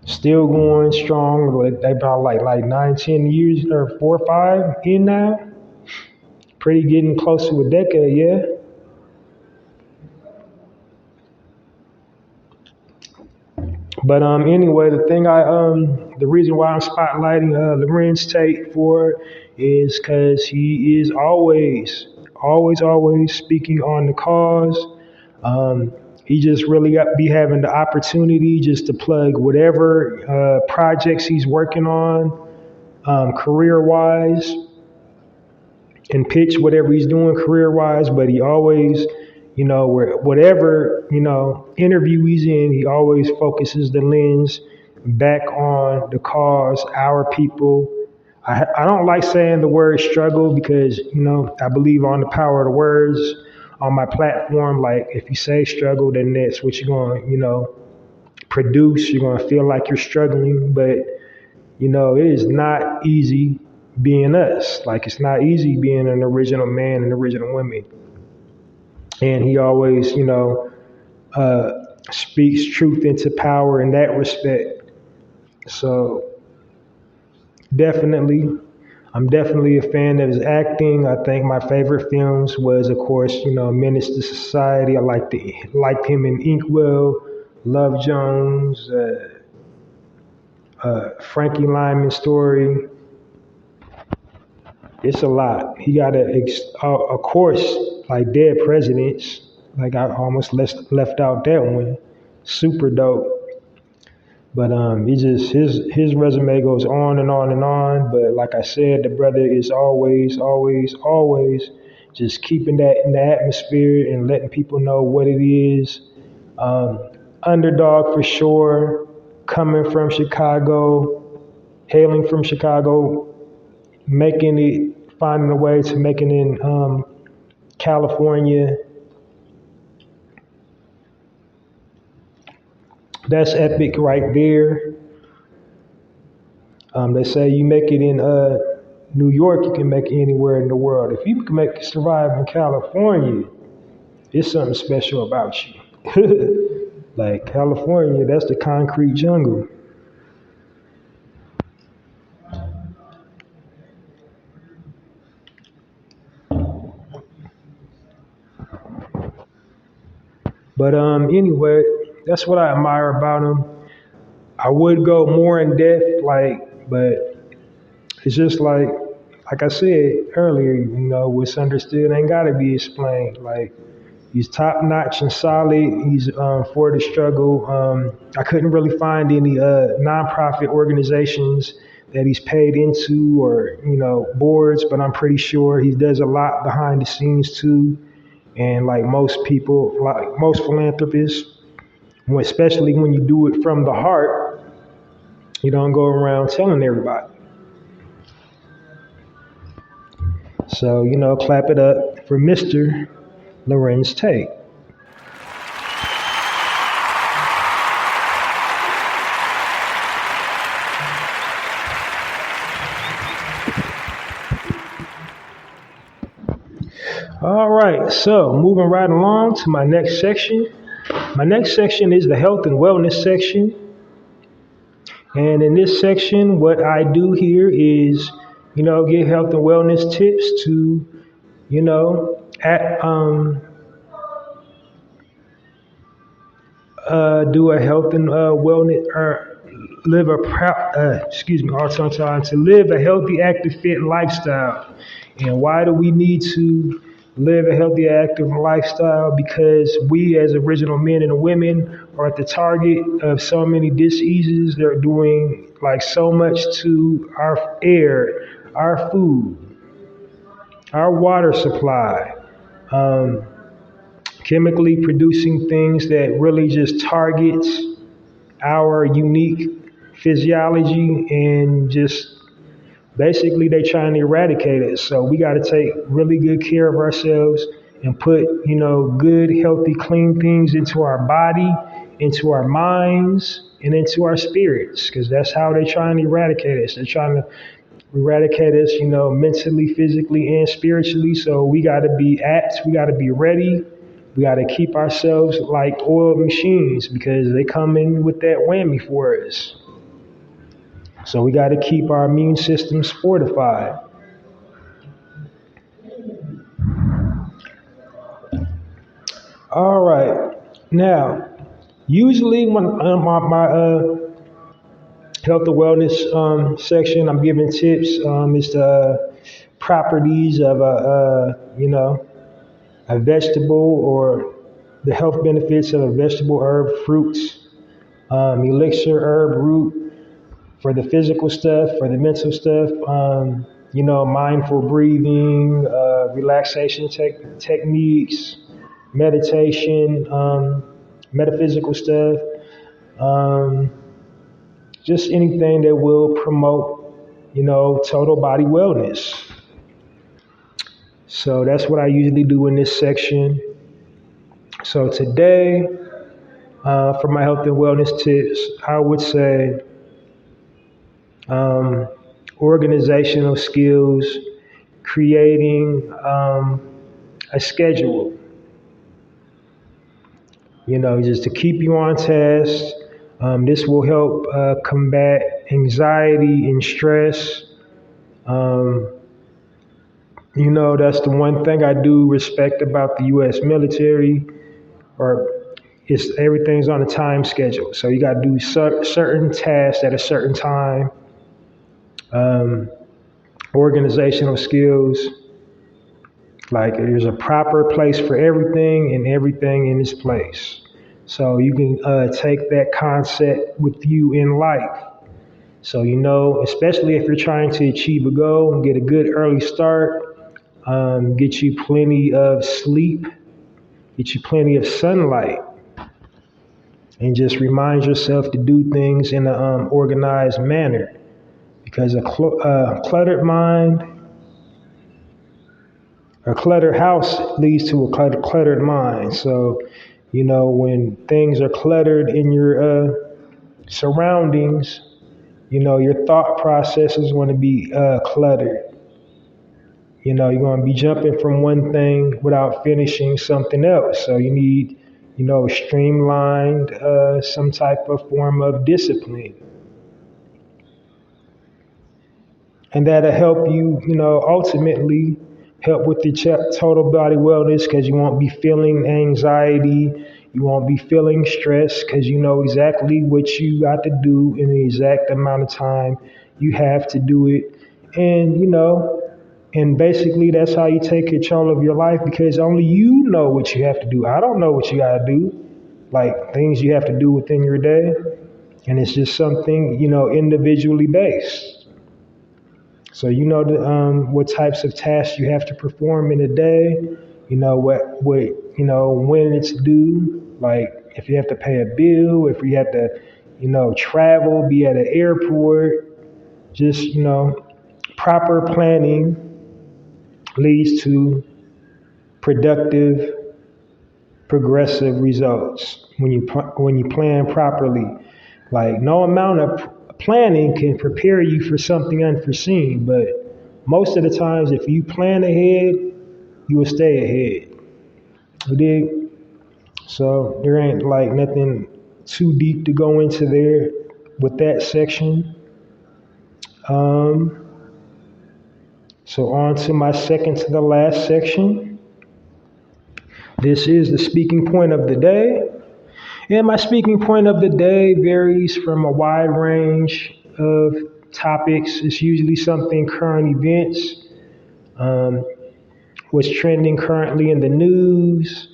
Still going strong. They about like 9, 10 years or 4 or 5 in now. Pretty getting close to a decade, yeah. But anyway, the reason why I'm spotlighting Lorenz Tate for is because he is always speaking on the cause. He just really be having the opportunity just to plug whatever projects he's working on, career wise, and pitch whatever he's doing career wise. But he always, whatever interview he's in, he always focuses the lens back on the cause, our people. I don't like saying the word struggle because I believe on the power of the words on my platform. Like, if you say struggle, then that's what you're going to produce. You're going to feel like you're struggling, but it is not easy being us. Like, it's not easy being an original man and original woman. And he always, speaks truth into power in that respect. So I'm definitely a fan of his acting. I think my favorite films was, of course, Menace to Society. I liked him in Inkwell, Love Jones, Frankie Lyman Story. It's a lot. He got of course, like Dead Presidents. Like, I almost left out that one. Super dope. But he just his resume goes on and on and on. But like I said, the brother is always just keeping that in the atmosphere and letting people know what it is. Underdog for sure. Coming from Chicago, hailing from Chicago, finding a way to make it in California. That's epic right there. They say you make it in New York, you can make it anywhere in the world. If you can survive in California, it's something special about you. Like, California, that's the concrete jungle. But anyway, that's what I admire about him. I would go more in depth, but it's just like I said earlier, what's understood ain't gotta be explained. Like, he's top notch and solid. He's for the struggle. I couldn't really find any nonprofit organizations that he's paid into or boards, but I'm pretty sure he does a lot behind the scenes too. And like most people, like most philanthropists, especially when you do it from the heart, you don't go around telling everybody. So, clap it up for Mr. Larenz Tate. All right, so moving right along to my next section. My next section is the health and wellness section. And in this section, what I do here is, give health and wellness tips to, do a health and wellness or to live a healthy, active, fit lifestyle. And why do we need to live a healthy, active lifestyle? Because we as original men and women are at the target of so many diseases. They're doing so much to our air, our food, our water supply, chemically producing things that really just targets our unique physiology, and just basically they trying to eradicate it. So we got to take really good care of ourselves and put, good, healthy, clean things into our body, into our minds, and into our spirits, because that's how they're trying to eradicate us. They're trying to eradicate us, mentally, physically, and spiritually. So we got to be apt. We got to be ready. We got to keep ourselves like oiled machines, because they come in with that whammy for us. So we got to keep our immune systems fortified. All right. Now, usually when my health and wellness section, I'm giving tips. It's the properties of a vegetable, or the health benefits of a vegetable, herb, fruits, elixir, herb, root, for the physical stuff, for the mental stuff, mindful breathing, relaxation techniques, meditation, metaphysical stuff, just anything that will promote, total body wellness. So that's what I usually do in this section. So today, for my health and wellness tips, I would say organizational skills, creating a schedule, just to keep you on task. This will help combat anxiety and stress. That's the one thing I do respect about the U.S. military, or it's everything's on a time schedule. So you got to do certain tasks at a certain time. Organizational skills, like there's a proper place for everything, and everything in its place. So you can take that concept with you in life. So, especially if you're trying to achieve a goal and get a good early start, get you plenty of sleep, get you plenty of sunlight, and just remind yourself to do things in an organized manner. Because a cluttered mind, a cluttered house leads to a cluttered mind. So, when things are cluttered in your surroundings, your thought process is going to be cluttered. You're going to be jumping from one thing without finishing something else. So you need, streamlined, some type of form of discipline. And that'll help you, ultimately help with your total body wellness, because you won't be feeling anxiety. You won't be feeling stressed because you know exactly what you got to do in the exact amount of time you have to do it. And, and basically that's how you take control of your life because only you know what you have to do. I don't know what you got to do, like things you have to do within your day. And it's just something, individually based. So you know what types of tasks you have to perform in a day. You know when it's due. Like if you have to pay a bill, if you have to, travel, be at an airport. Just proper planning leads to productive, progressive results when you plan properly. Like no amount of planning can prepare you for something unforeseen, but most of the times if you plan ahead, you will stay ahead. You dig? So there ain't like nothing too deep to go into there with that section. So on to my second to the last section. This is the speaking point of the day. And my speaking point of the day varies from a wide range of topics. It's usually something current events, what's trending currently in the news,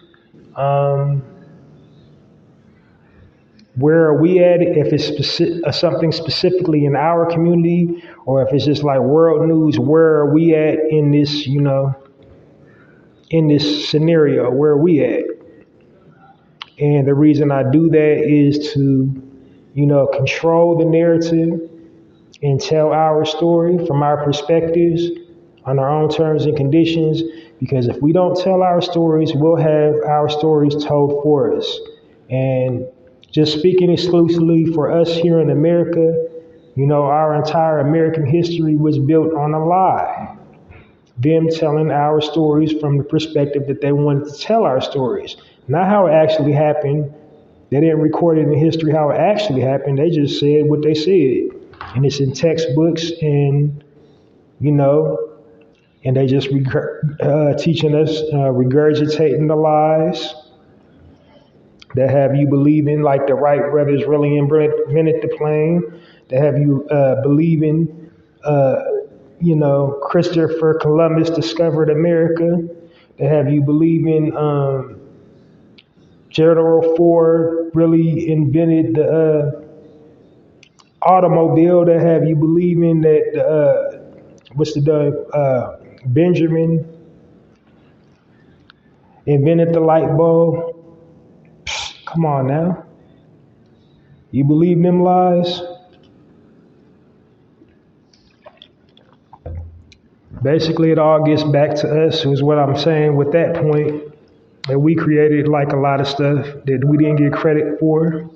where are we at, if it's something specifically in our community, or if it's just like world news, where are we at in this, in this scenario, where are we at? And the reason I do that is to, control the narrative and tell our story from our perspectives on our own terms and conditions. Because if we don't tell our stories, we'll have our stories told for us. And just speaking exclusively for us here in America, our entire American history was built on a lie. Them telling our stories from the perspective that they wanted to tell our stories. Not how it actually happened. They didn't record it in history how it actually happened. They just said what they said. And it's in textbooks and, and they just teaching us, regurgitating the lies that have you believing like the Wright brothers really invented the plane, that have you believing, Christopher Columbus discovered America, that have you believing General Ford really invented the automobile, that have you believing that Benjamin invented the light bulb. Come on now. You believe them lies? Basically, it all gets back to us, is what I'm saying with that point, that we created like a lot of stuff that we didn't get credit for.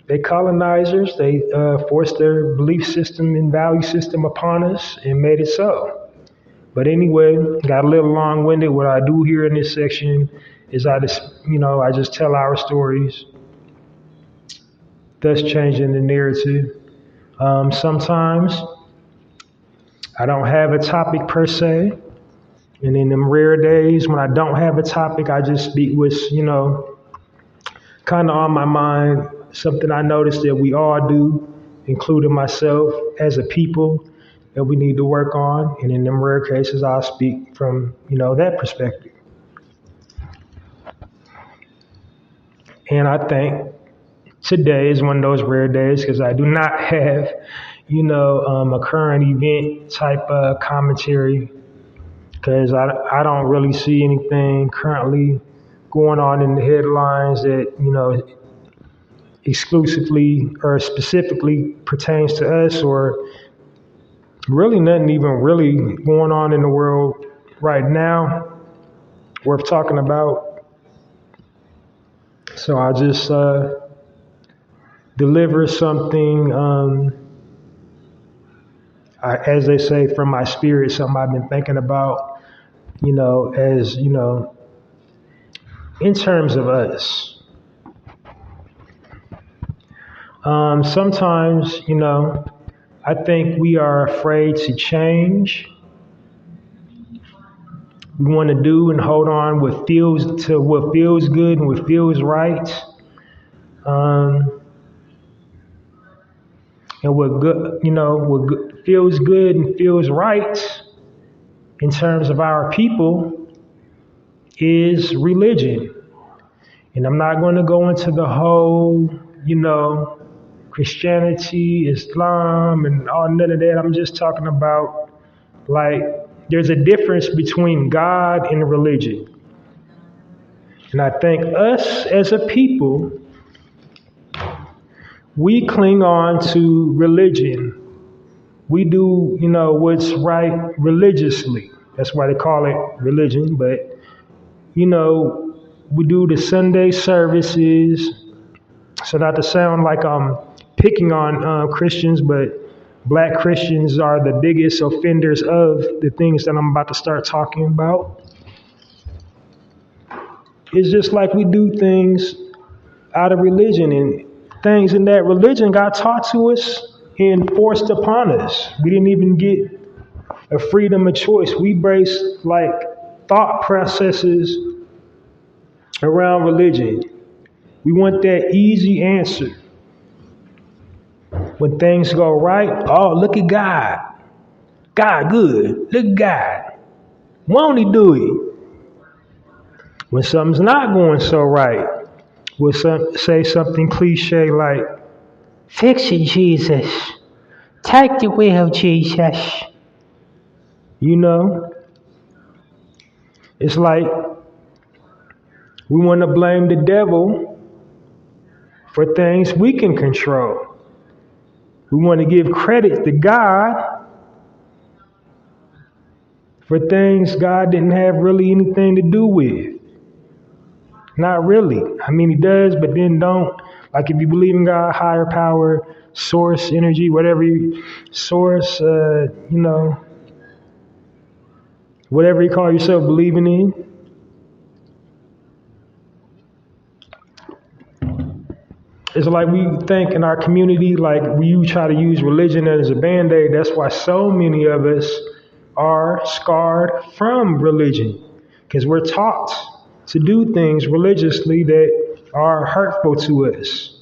They colonizers, they forced their belief system and value system upon us and made it so. But anyway, got a little long-winded. What I do here in this section is I just tell our stories, thus changing the narrative. Sometimes I don't have a topic per se. And in them rare days when I don't have a topic, I just speak what's, kind of on my mind, something I noticed that we all do, including myself as a people, that we need to work on. And in them rare cases, I'll speak from, that perspective. And I think today is one of those rare days because I do not have, a current event type of commentary, because I don't really see anything currently going on in the headlines that, exclusively or specifically pertains to us, or really nothing even really going on in the world right now worth talking about. So I just deliver something, as they say, from my spirit, something I've been thinking about, as, in terms of us. Sometimes, I think we are afraid to change We want to do and hold on what feels good and what feels right. And what good, feels good and feels right in terms of our people is religion. And I'm not going to go into the whole, Christianity, Islam, and all none of that. I'm just talking about like there's a difference between God and religion. And I think us as a people, we cling on to religion. We do, what's right religiously. That's why they call it religion. But, we do the Sunday services. So not to sound like I'm picking on Christians, but Black Christians are the biggest offenders of the things that I'm about to start talking about. It's just like we do things out of religion, and things in that religion got taught to us and forced upon us. We didn't even get a freedom of choice. We based like thought processes around religion. We want that easy answer. When things go right, oh, look at God. God good. Look at God. Won't he do it? When something's not going so right, we'll say something cliche like, fix it, Jesus. Take the wheel, Jesus. It's like we want to blame the devil for things we can control. We want to give credit to God for things God didn't have really anything to do with. Not really. I mean, he does, but then don't. Like if you believe in God, higher power, source, energy, whatever source, whatever you call yourself believing in. It's like we think in our community, like we try to use religion as a Band-Aid. That's why so many of us are scarred from religion, because we're taught to do things religiously that are hurtful to us.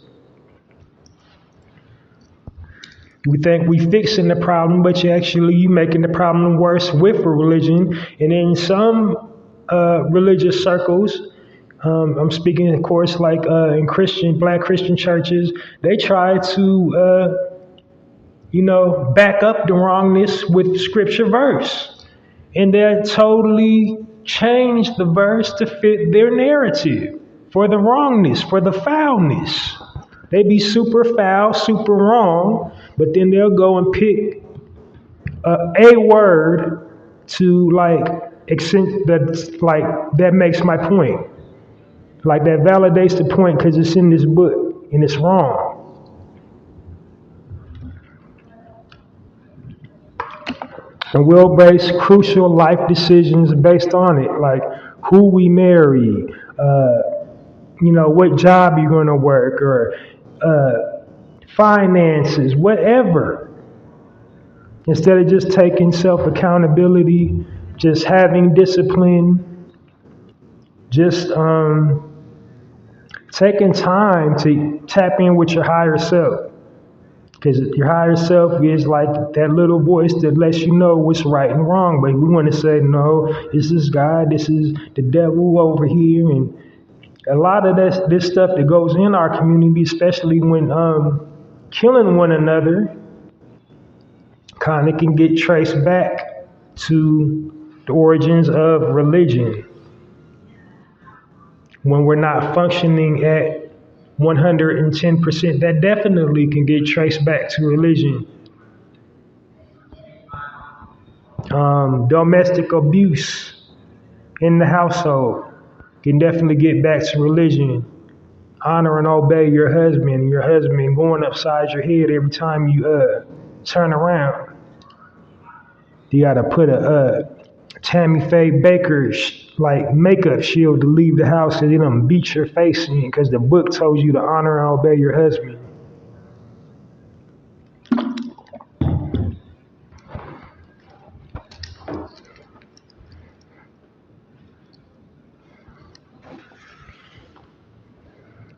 We think we fixing the problem, but you making the problem worse with religion. And in some religious circles, I'm speaking, of course, like in Black Christian churches, they try to, back up the wrongness with scripture verse. And they totally change the verse to fit their narrative for the wrongness, for the foulness. They be super foul, super wrong, but then they'll go and pick a word to that makes my point. Like that validates the point because it's in this book and it's wrong. And we'll base crucial life decisions based on it, like who we marry, what job you're going to work, or finances, whatever. Instead of just taking self-accountability, just having discipline, just taking time to tap in with your higher self. Because your higher self is like that little voice that lets you know what's right and wrong. But we want to say, no, this is God, this is the devil over here. And a lot of this stuff that goes in our community, especially when killing one another, kind of can get traced back to the origins of religion. When we're not functioning at 110%, that definitely can get traced back to religion. Domestic abuse in the household can definitely get back to religion. Honor and obey your husband going upside your head every time you turn around. You gotta put a Tammy Faye Baker's makeup shield to leave the house because they done beat your face in because the book told you to honor and obey your husband.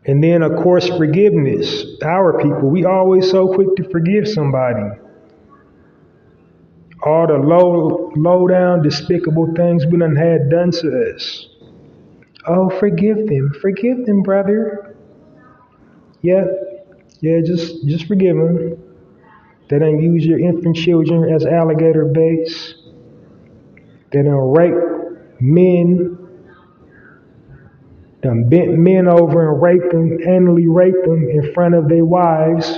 And then, of course, forgiveness. Our people, we always so quick to forgive somebody. All the low down, despicable things we done had done to us. Oh, forgive them, brother. Yeah, just forgive them. They done use your infant children as alligator baits. They done rape men. Done bent men over and raped them, anally raped them in front of their wives.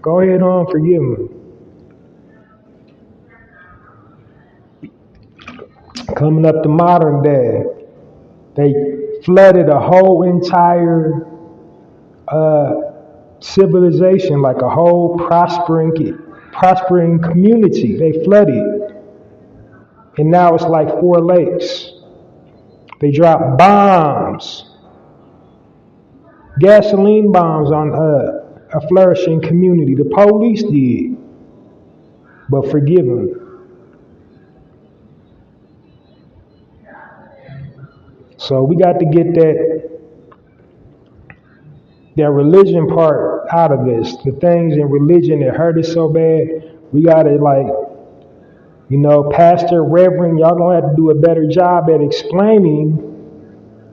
Go ahead on, forgive them. Coming up to modern day, they flooded a whole entire civilization, like a whole prospering community. They flooded. And now it's like 4 lakes. They dropped bombs, gasoline bombs on a flourishing community. The police did, but forgive them. So we got to get that religion part out of this. The things in religion that hurt us so bad, we got to pastor, reverend, y'all gonna have to do a better job at explaining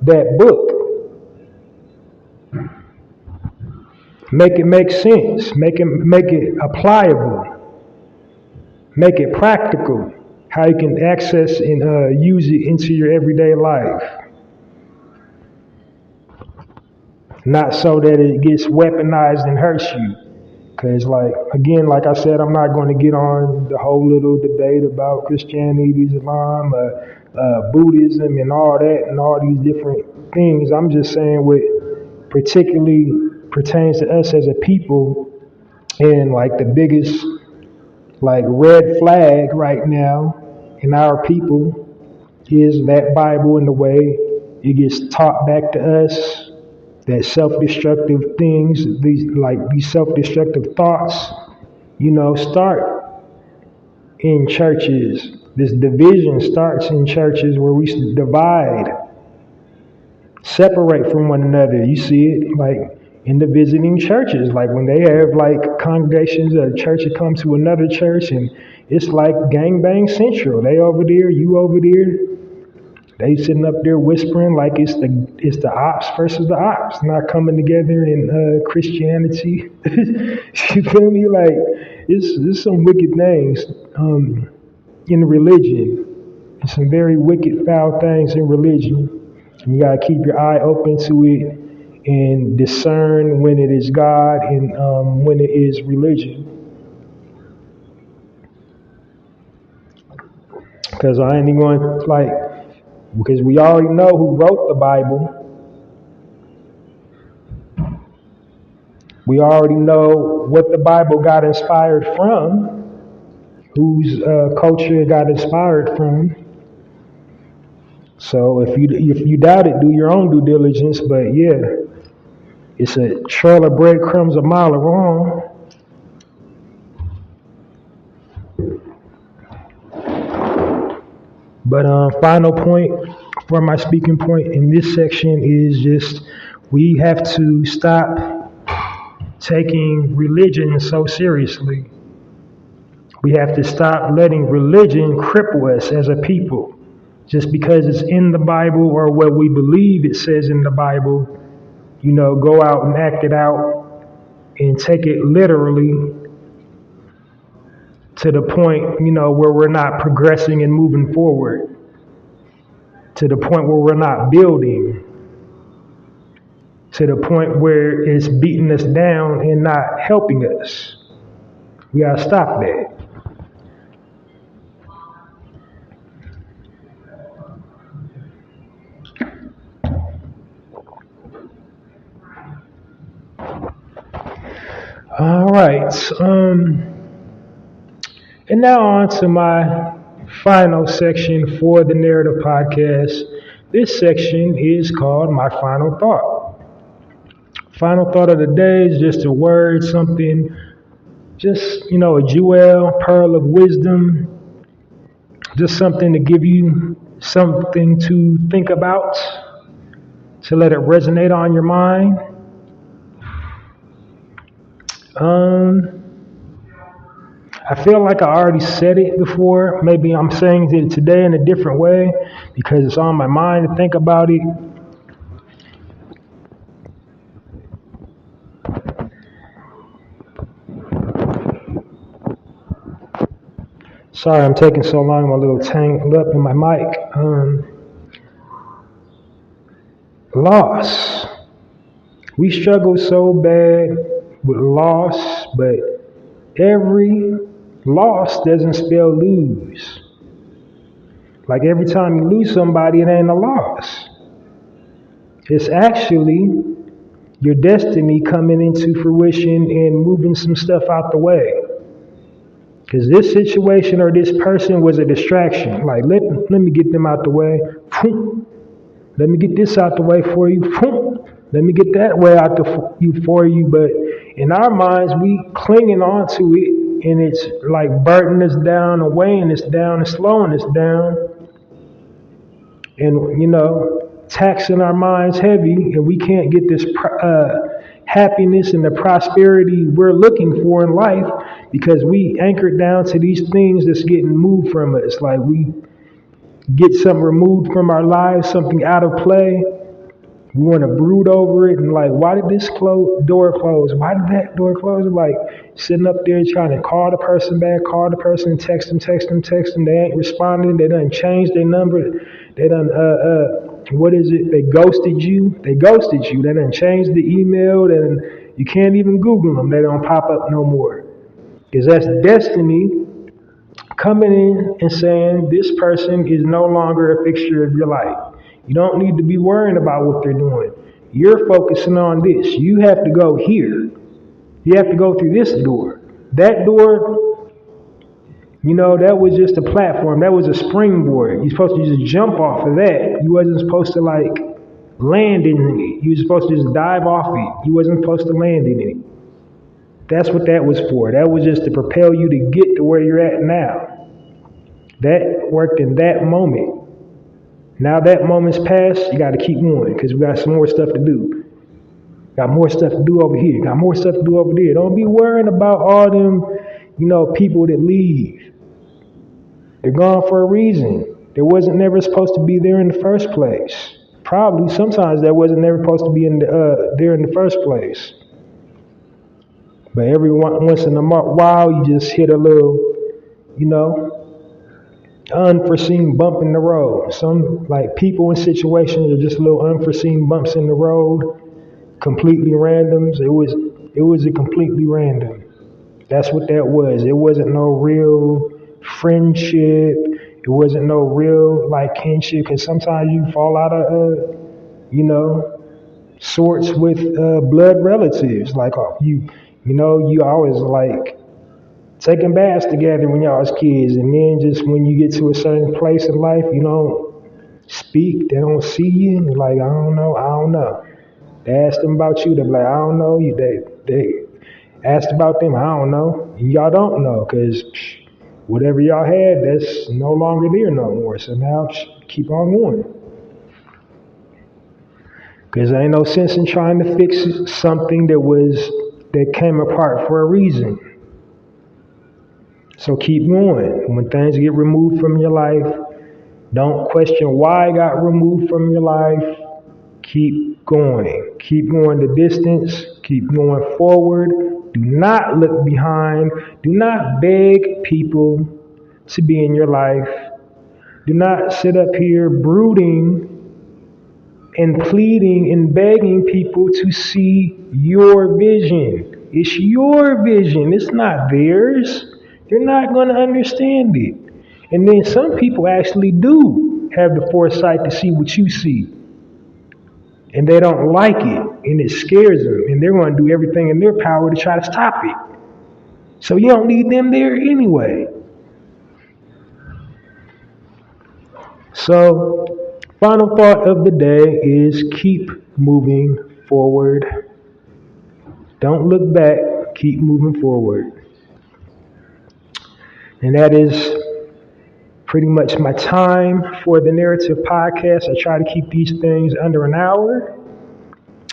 that book. Make it make sense. Make it applicable. Make it practical. How you can access and use it into your everyday life. Not so that it gets weaponized and hurts you. Because, like I said, I'm not going to get on the whole little debate about Christianity, Islam, Buddhism, and all that, and all these different things. I'm just saying what particularly pertains to us as a people, and like the biggest red flag right now in our people is that Bible and the way it gets taught back to us. That self-destructive things, these self-destructive thoughts, start in churches. This division starts in churches where we divide, separate from one another. You see it in the visiting churches, when they have congregations, a church that comes to another church, and it's like gangbang central. They over there, you over there. They sitting up there whispering like it's the ops versus the ops, not coming together in Christianity. You feel me? It's some wicked things in religion. There's some very wicked, foul things in religion. And you gotta keep your eye open to it and discern when it is God and when it is religion. Because I ain't even going because we already know who wrote the Bible. We already know what the Bible got inspired from, whose culture it got inspired from. So if you doubt it, do your own due diligence. But yeah, it's a trail of breadcrumbs a mile long. But final point for my speaking point in this section is just we have to stop taking religion so seriously. We have to stop letting religion cripple us as a people. Just because it's in the Bible or what we believe it says in the Bible, go out and act it out and take it literally to the point, where we're not progressing and moving forward, to the point where we're not building, to the point where it's beating us down and not helping us. We gotta stop that. All right. And now on to my final section for the Narrative Podcast. This section is called My Final Thought. Final thought of the day is just a word, something, just, a jewel, pearl of wisdom, just something to give you something to think about, to let it resonate on your mind. Um, I feel like I already said it before. Maybe I'm saying it today in a different way because it's on my mind to think about it. Sorry, I'm taking so long. I'm a little tangled up in my mic. Loss. We struggle so bad with loss, but every loss doesn't spell lose. Like every time you lose somebody, it ain't a loss. It's actually your destiny coming into fruition and moving some stuff out the way. Because this situation or this person was a distraction. Like, let me get them out the way. Let me get this out the way for you. Let me get that way out for you. But in our minds, we clinging on to it, and it's like burdening us down, and weighing us down, and slowing us down. And, taxing our minds heavy, and we can't get this happiness and the prosperity we're looking for in life because we anchored down to these things that's getting moved from us. Like we get something removed from our lives, something out of play. We want to brood over it and like, why did this door close? Why did that door close? Like sitting up there trying to call the person back, call the person, text them. They ain't responding. They done changed their number. They done, what is it? They ghosted you. They done changed the email. Then you can't even Google them. They don't pop up no more. Because that's destiny coming in and saying this person is no longer a fixture of your life. You don't need to be worrying about what they're doing. You're focusing on this. You have to go here. You have to go through this door. That door, that was just a platform. That was a springboard. You're supposed to just jump off of that. You wasn't supposed to like land in it. You were supposed to just dive off it. You wasn't supposed to land in it. That's what that was for. That was just to propel you to get to where you're at now. That worked in that moment. Now that moment's passed, you got to keep going because we got some more stuff to do. Got more stuff to do over here. Got more stuff to do over there. Don't be worrying about all them, people that leave. They're gone for a reason. They wasn't never supposed to be there in the first place. Probably sometimes that wasn't never supposed to be there in the first place. But every once in a while, you just hit a little, unforeseen bump in the road. Some like people in situations are just little unforeseen bumps in the road, completely randoms. It was a completely random. That's what that was. It wasn't no real friendship. It wasn't no real like kinship. Because sometimes you fall out of sorts with blood relatives. Like you always like taking baths together when y'all was kids, and then just when you get to a certain place in life, you don't speak, they don't see you, and like, I don't know. They asked them about you, they're like, I don't know. They asked about them, I don't know. And y'all don't know, because whatever y'all had, that's no longer there no more. So now, keep on going. Because there ain't no sense in trying to fix something that came apart for a reason. So keep going. When things get removed from your life, don't question why it got removed from your life. Keep going. Keep going the distance. Keep going forward. Do not look behind. Do not beg people to be in your life. Do not sit up here brooding and pleading and begging people to see your vision. It's your vision. It's not theirs. You're not going to understand it. And then some people actually do have the foresight to see what you see. And they don't like it. And it scares them. And they're going to do everything in their power to try to stop it. So you don't need them there anyway. So, final thought of the day is keep moving forward. Don't look back. Keep moving forward. And that is pretty much my time for the Narrative Podcast. I try to keep these things under an hour.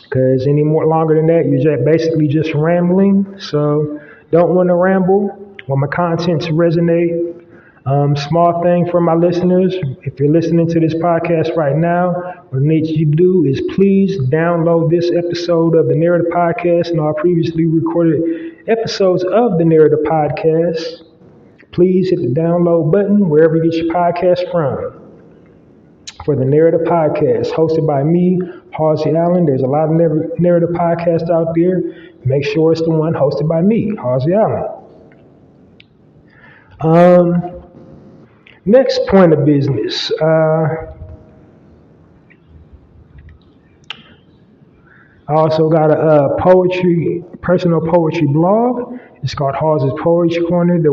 because any more longer than that, you're basically just rambling. So don't want to ramble. Want my content to resonate. Small thing for my listeners, if you're listening to this podcast right now, what I need you to do is please download this episode of the Narrative Podcast and our previously recorded episodes of the Narrative Podcast. Please hit the download button wherever you get your podcast from. For the Narrative Podcast, hosted by me, Halsey Allen. There's a lot of narrative podcasts out there. Make sure it's the one hosted by me, Halsey Allen. Next point of business. I also got a personal poetry blog. It's called Halsey's Poetry Corner. The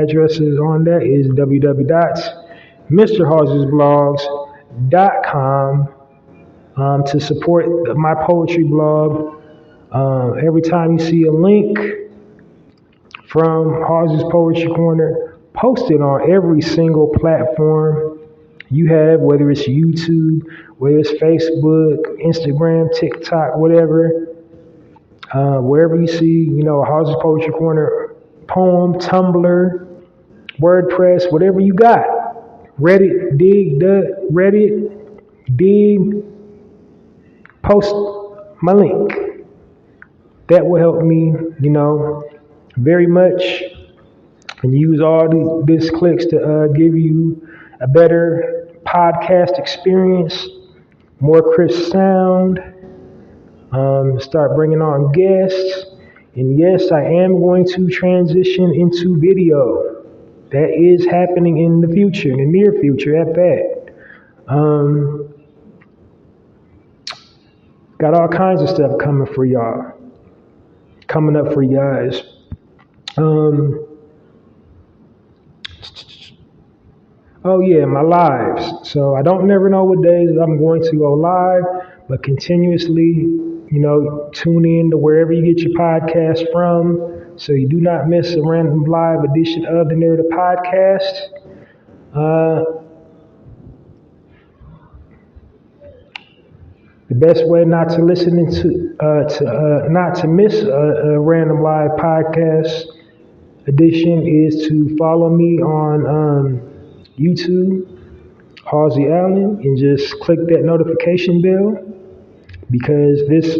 address is on that is www.mrhalseysblogs.com to support my poetry blog. Every time you see a link from Halsey's Poetry Corner, posted on every single platform you have, whether it's YouTube, whether it's Facebook, Instagram, TikTok, whatever. Wherever you see, Halsey's Poetry Corner poem, Tumblr, WordPress, whatever you got. Reddit, dig, post my link. That will help me, very much. And use all these clicks to give you a better podcast experience, more crisp sound, start bringing on guests. And yes, I am going to transition into video. That is happening in the future, in the near future at that. Got all kinds of stuff coming up for you guys. Oh yeah, my lives. So I don't never know what days I'm going to go live, but continuously, tune in to wherever you get your podcast from, so you do not miss a random live edition of the Narrative Podcast. The best way not to listen not to miss a random live podcast edition is to follow me on YouTube, Halsey Allen, and just click that notification bell, because this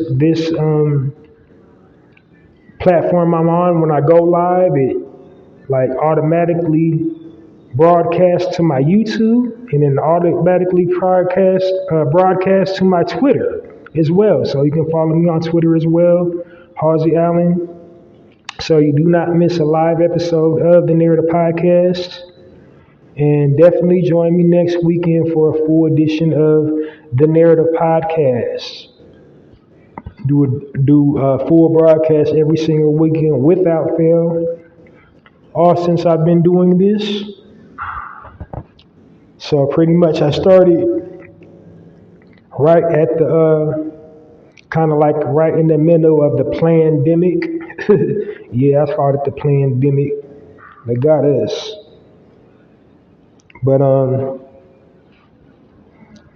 platform I'm on, when I go live, it automatically broadcasts to my YouTube, and then automatically broadcast to my Twitter as well. So you can follow me on Twitter as well, Halsey Allen, so you do not miss a live episode of the Narrative Podcast. And definitely join me next weekend for a full edition of the Narrative Podcast. Do a full broadcast every single weekend without fail, all since I've been doing this. So pretty much I started right at the right in the middle of the pandemic. Yeah, I started the pandemic. They got us. But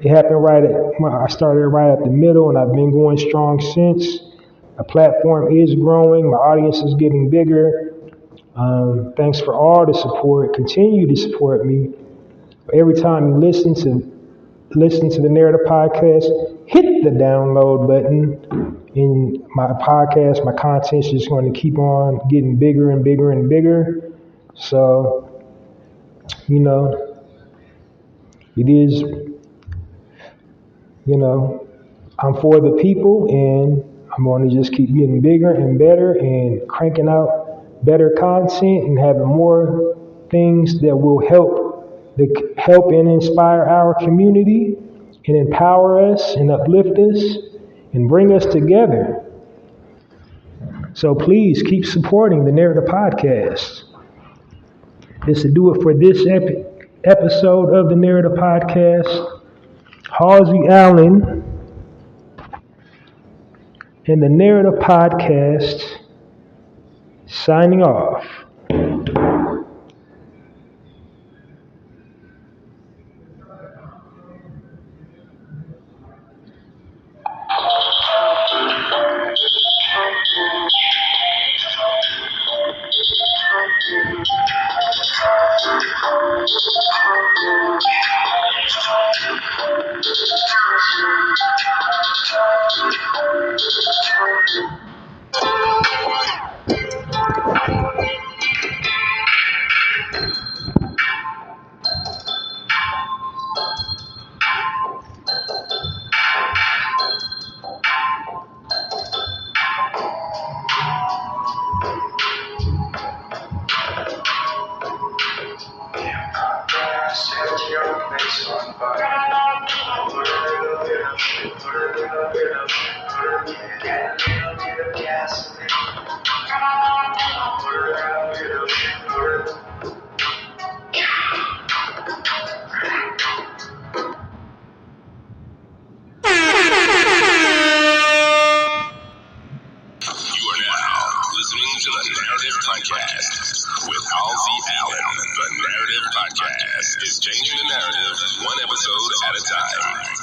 it happened I started right at the middle, and I've been going strong since. The platform is growing. My audience is getting bigger. Thanks for all the support. Continue to support me. Every time you listen to the Narrative Podcast, hit the download button. And my podcast, my content is just going to keep on getting bigger and bigger and bigger. So, it is, I'm for the people, and I'm going to just keep getting bigger and better and cranking out better content and having more things that will help and inspire our community and empower us and uplift us and bring us together. So please keep supporting the Narrative Podcast. This to do it for this episode of the Narrative Podcast. Halsey Allen and the Narrative Podcast signing off. Set your place on fire. Put a little bit of gasoline. Put a little bit of listening to the Narrative Podcast with Halsey Allen. The Narrative Podcast is changing the narrative one episode at a time.